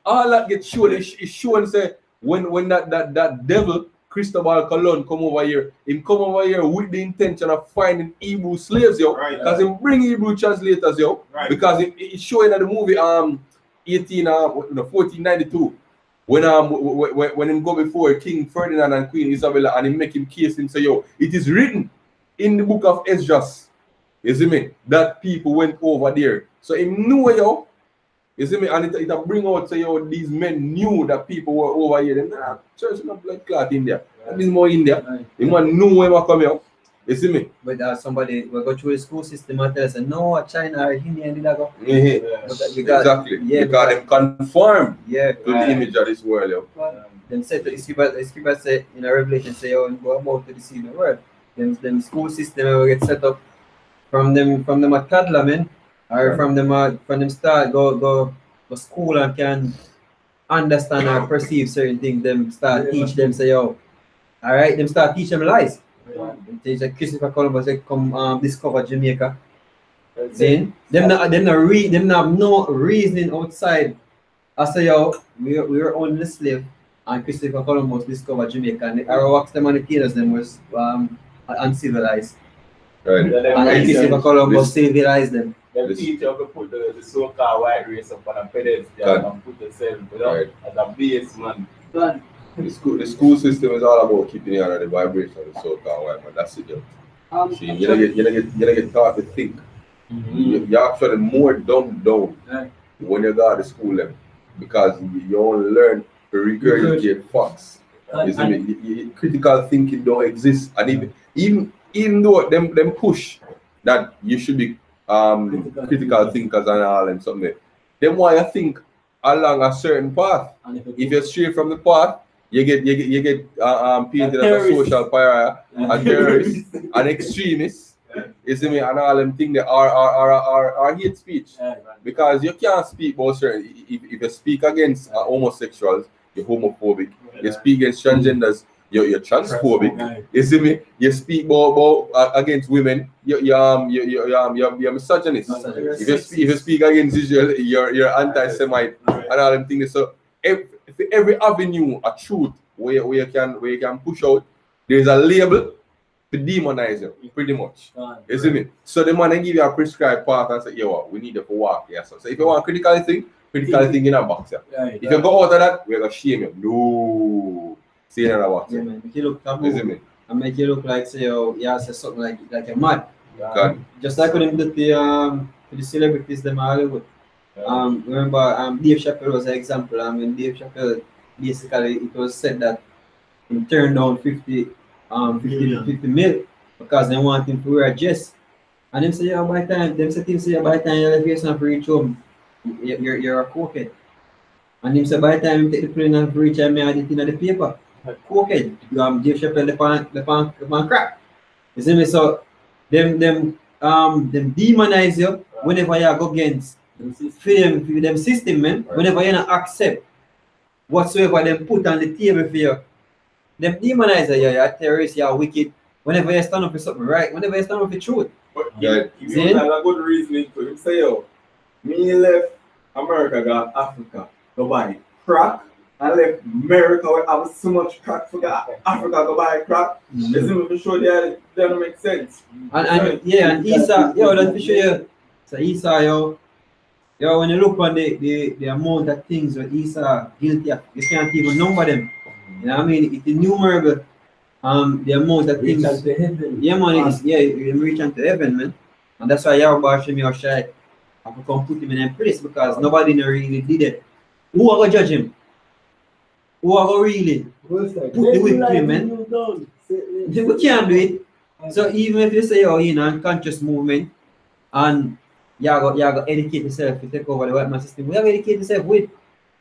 All that gets shown is shown, say, when that devil Cristobal Colon come over here with the intention of finding Hebrew slaves, yo, because he bring Hebrew translators, yo, because it's showing at the movie 1492 when him go before King Ferdinand and Queen Isabella and he make him case him say, yo, it is written in the book of Esdras, you see me, that people went over there, so he knew, yo. You see me, and it bring out say, yo, these men knew that people were over here. Then church no blood clot in there. That is more in there. The man knew when we come here. You see me? But somebody will go through the school system and tell us, no, China or India did that go. Exactly. Yeah, because them conform to the image of this world. Yo. Them said the scripture say in a Revelation say, oh, go about to deceive the world. Them school system will get set up from them a toddler, man. Or from them start go school and can understand or perceive certain things. Them start teach them say, yo, all right. Them start teach them lies. Teach like Christopher Columbus they come discover Jamaica. Then them not have no reasoning outside. I say, yo, we were only slave and Christopher Columbus discovered Jamaica and the Arawaks them and the Taylors them was uncivilized. Right. And Christopher Columbus civilized them. The teacher could put the so-called white race up on a pedestal and put themselves as a base man. The school system is all about keeping you under the vibration of the so-called white man. That's it, yo. See, you don't get taught to think. You're actually more dumbed down when you go to school level because you only learn to regurgitate facts. You see me? Critical thinking don't exist, and even though them push that you should be critical thinkers and all and something. Then why you think along a certain path. If you're straight from the path, you get painted as a social pariah, a terrorist, an extremist. You see me, and all them things that are hate speech. Because you can't speak about certain. If you speak against homosexuals, you're homophobic. You speak against transgenders, you're transphobic. You see me? You speak about against women, you're misogynist. If you speak against Israel, you're anti-Semite and all them things. So every avenue of truth where you can push out, there's a label to demonize you, pretty much. You see me? So the man give you a prescribed path and say, yo, we need you for walk. Yeah. So if you want critically think in a box. Yeah. If you go out of that, we're gonna shame you. No. See that about yeah, man. Make you look taboo and make you look like say say something like you're mad. Just like when them did the celebrities them Hollywood. Remember Dave Chappelle was an example. When Dave Chappelle basically it was said that he turned down 50 mil because they want him to wear a dress. And them say by the time you left yourself to reach home, you're a cokehead. And him say by the time you take the plane and reach him, I did it in the paper. Cokehead. Dave Chappelle the pan crack. You see me? So them demonize you whenever you go against them system, man. Whenever you not accept whatsoever them put on the table for you. Them demonize you, you're a terrorist, you're wicked. Whenever you stand up for something right, whenever you stand up for truth. But you have a good reasoning to him. Say, yo, me left America, got Africa, go buy crack. I left America where I was so much crack, forgot Africa, go buy crack. It's even to show that don't make sense. And Esau, that's to show you. So Esau, when you look on the amount of things that Esau guilty of, you can't even number them. You know what I mean? It's innumerable. The amount of Reach things. out to heaven. Yeah, man, it's, yeah, you reach unto heaven, man. And that's why Yahweh Shem Yoshai have to come put him in a place because nobody no really did it. Who are going to judge him? Who are going to really put the whip to him, man? We can't do it. So even if you say, oh, you know, unconscious movement and you got to educate yourself to take over the white man system, we have to educate yourself with.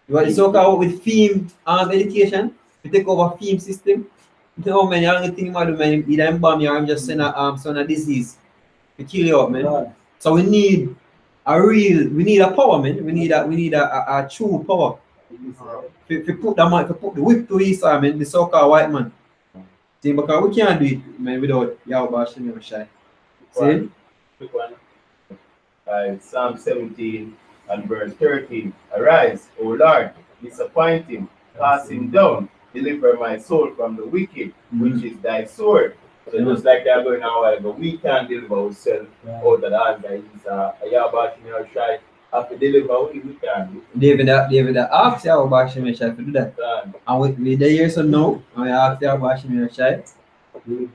You want the so-called with theme education to take over theme system. You know, man, you only think about man, either embalm you or I'm just send a disease to kill you up, man. God. So we need a power, man. We need a true power. To put the whip to Esau, man, the so-called white man. See, because we can't do it, man, without Yahweh Shem Yoshai. See? Quick one. Psalm 17 and verse 13. Arise, O Lord, disappoint him, cast him down, deliver my soul from the wicked, which is thy sword. So just like they're going on a while ago, we can't deliver ourselves out of the hands that is Yahweh Shem Yoshai. Have to deliver we can. David asked Yahweh Shem Yoshai to do that. And we the years so now, and we ask Yahweh Shem Yoshai to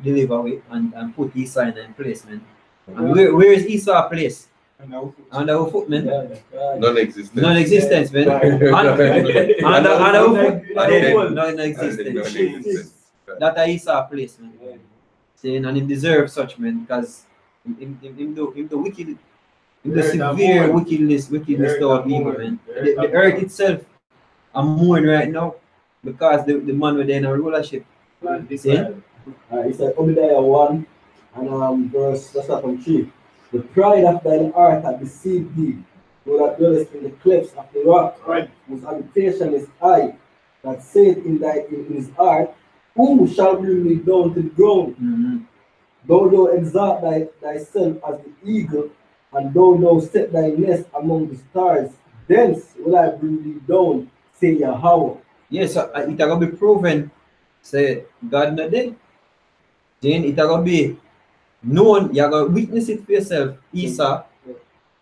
deliver it and put Esau in place, man. And where is Esau place? Under our foot, man. Non-existent. Non-existence, man. Under our foot. Non-existence. That is Esau place, man. Saying and he deserves such, man, because in the wicked, in the severe wickedness toward evil, man. The earth itself I'm mourning right now because the man were there in a rulership. See? It's like Obadiah 1 and verse, that's not from 3. The pride of thine heart hath deceived thee, who that dwellest in the clefts of the rock, whose habitation is high, that saith in his heart, who shall bring me down to the ground? Thou exalt thyself as the eagle, and thou set thy nest among the stars. Thence will I bring thee down, say Yahweh. Yes, so it going to be proven, say God not dead. Then it going to be known, you're going to witness it for yourself, Esau.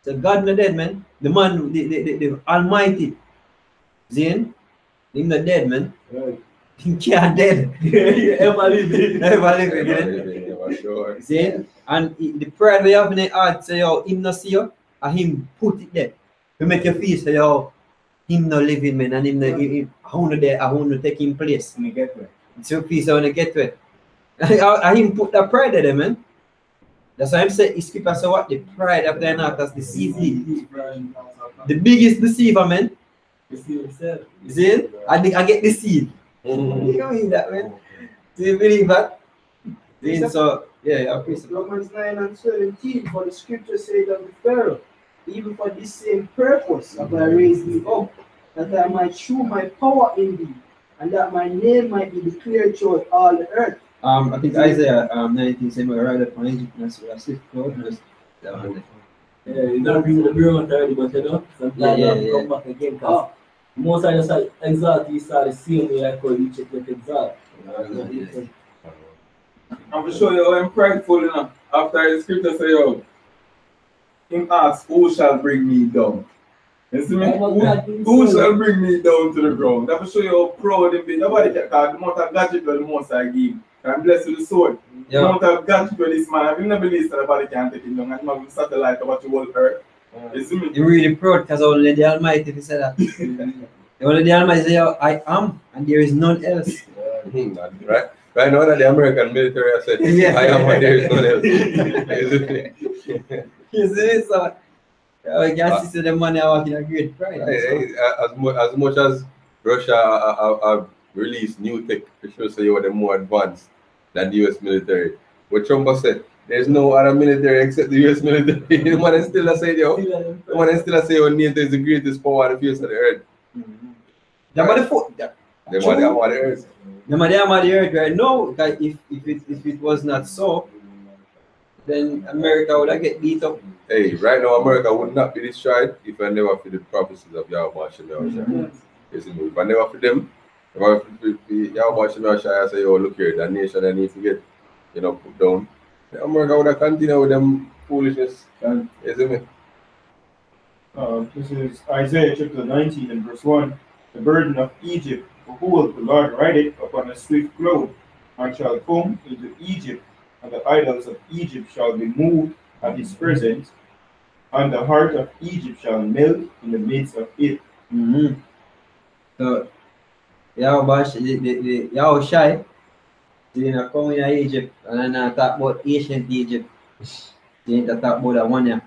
So God not dead, man. The man, the Almighty. Then, he's not dead, man. He can't dead. Ever living. Ever living, man. See? And the pride we have in the heart, say, yo, him not see you, and him put it there. To make you feel, say, yo, him not living, man, and him not, I want to take him place. When you get to it. It's your piece, I want to get to it. And him put that pride there, man. That's why I'm saying, his scripture say what? The pride of thine heart has deceived thee. The biggest deceiver, man. Deceive himself. You see it? I get deceived. You know that, man. Do you believe that? So, yeah, I appreciate it. Romans 9 and 17, for the scripture says unto Pharaoh, even for this same purpose have I raised thee up, that I might shew my power in thee, and that my name might be declared throughout all the earth. I think Isaiah 19 said, "I ride upon Egypt and I swift cloud." Yeah, you don't bring the agreement already, but you know, sometimes come back again. Because most of us exalt Esau the same way I call Egypt with exalt. I'm going to show you how I'm prideful enough. After the scripture say, yo, him asks, who shall bring me down? You see me? Who shall bring me down to the ground? That will show you how proud him be. Nobody can talk. The amount of gadget the most I give. I'm blessed with the sword. The amount of gadget for this man. I never believe that nobody can take him down. And have a satellite about the whole earth. You see me? You're really proud because only the Almighty will say that. Only the Almighty say, yo, I am, and there is none else. Right? Right now that the American military has said, I am and there is none else. You see, so I can see the money are working a great pride. As much as Russia have released new tech to show say you are the more advanced than the US military. What Trump has said, there's no other military except the US military. The man still say, yo, the man still say your NATO is the greatest power on the face of the earth. The man on the earth. The man on the earth right now, if it was not so, then America would have get beat up. Hey, right now America would not be destroyed if I never for the prophecies of Yahweh Shem Yoshai. If I never for them, if Yahweh Shem Yoshai, I say, oh, look here, that nation I need to get, put down. America would have continued with them foolishness. Isn't it? This is Isaiah chapter 19 and verse 1. the burden of Egypt. Behold, the Lord rideth upon a swift cloud, and shall come into Egypt, and the idols of Egypt shall be moved at his presence, and the heart of Egypt shall melt in the midst of it. So, Yahweh Shai, you know, come in Egypt, and then I talk about ancient Egypt. Then I talk about that one year.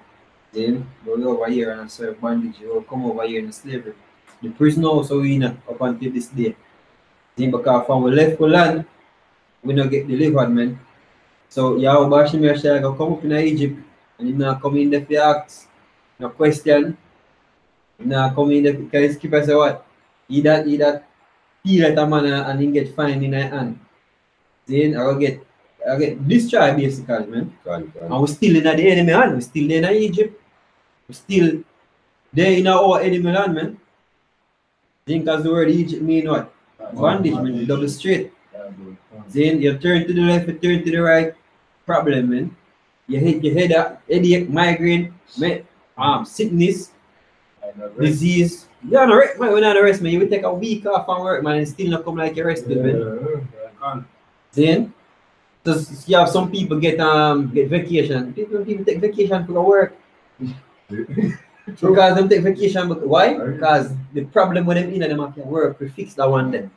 Then go over here and serve bondage. You will come over here in slavery. The prison also we in up until this day. Then because from we left for land, we not get delivered, man. So Yahweh Bashim Yashai go come up in Egypt, and you not come in there for ask, no question. You not come in there because keep us say what? He that feel like a man and he get fined in a hand. Then I get destroyed basically, man. And we still in the enemy hand. We still there in Egypt. We still there in our enemy land, man. Then because the word Egypt mean what? Bondage, man. Double straight. Then you turn to the left, you turn to the right. Problem, man. You hit your headache, migraine, sickness, disease. You're not rest, man. We're not rest, man. You will take a week off from work, man, and still not come like you're rested, man. Then, just you have some people get vacation. People take vacation for work. Because them take vacation, but why? Because the problem with them in them have to work to fix that one then.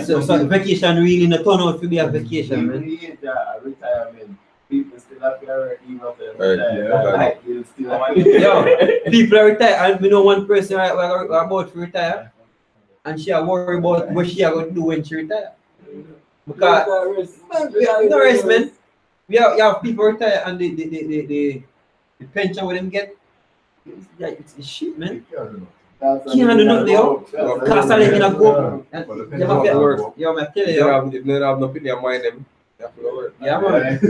So vacation really not turn out to be a vacation, man. Retirement. People still have to work even after Yo, people are retired, and we know one person we're about to retire, and she are worried about what she are going to do when she retire. Because no rest, man. You have people retire and the pension with them get, it's shit, man. Can't do nothing, yo. Cost of living a go. You have to work. Yo, I tell you, yo. If they have nothing in your mind, them, you have to work. Yeah, man.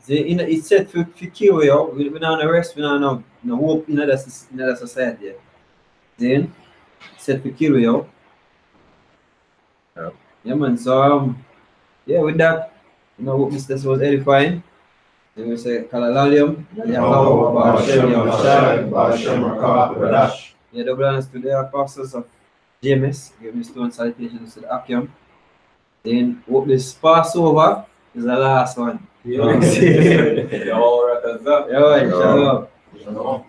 It's set for kill, yo. We're not on rest, we're not on no hope in other society. Then, set for kill, yo. Yeah, man. So, yeah, with that, you know, hope this was edifying. Then we say, Kalalalium. Yeah, double honors to the apostles of GMS. Give me stone salutations to the Akim. Then, hope this Passover is the last one. Yeah. Yo, shalom.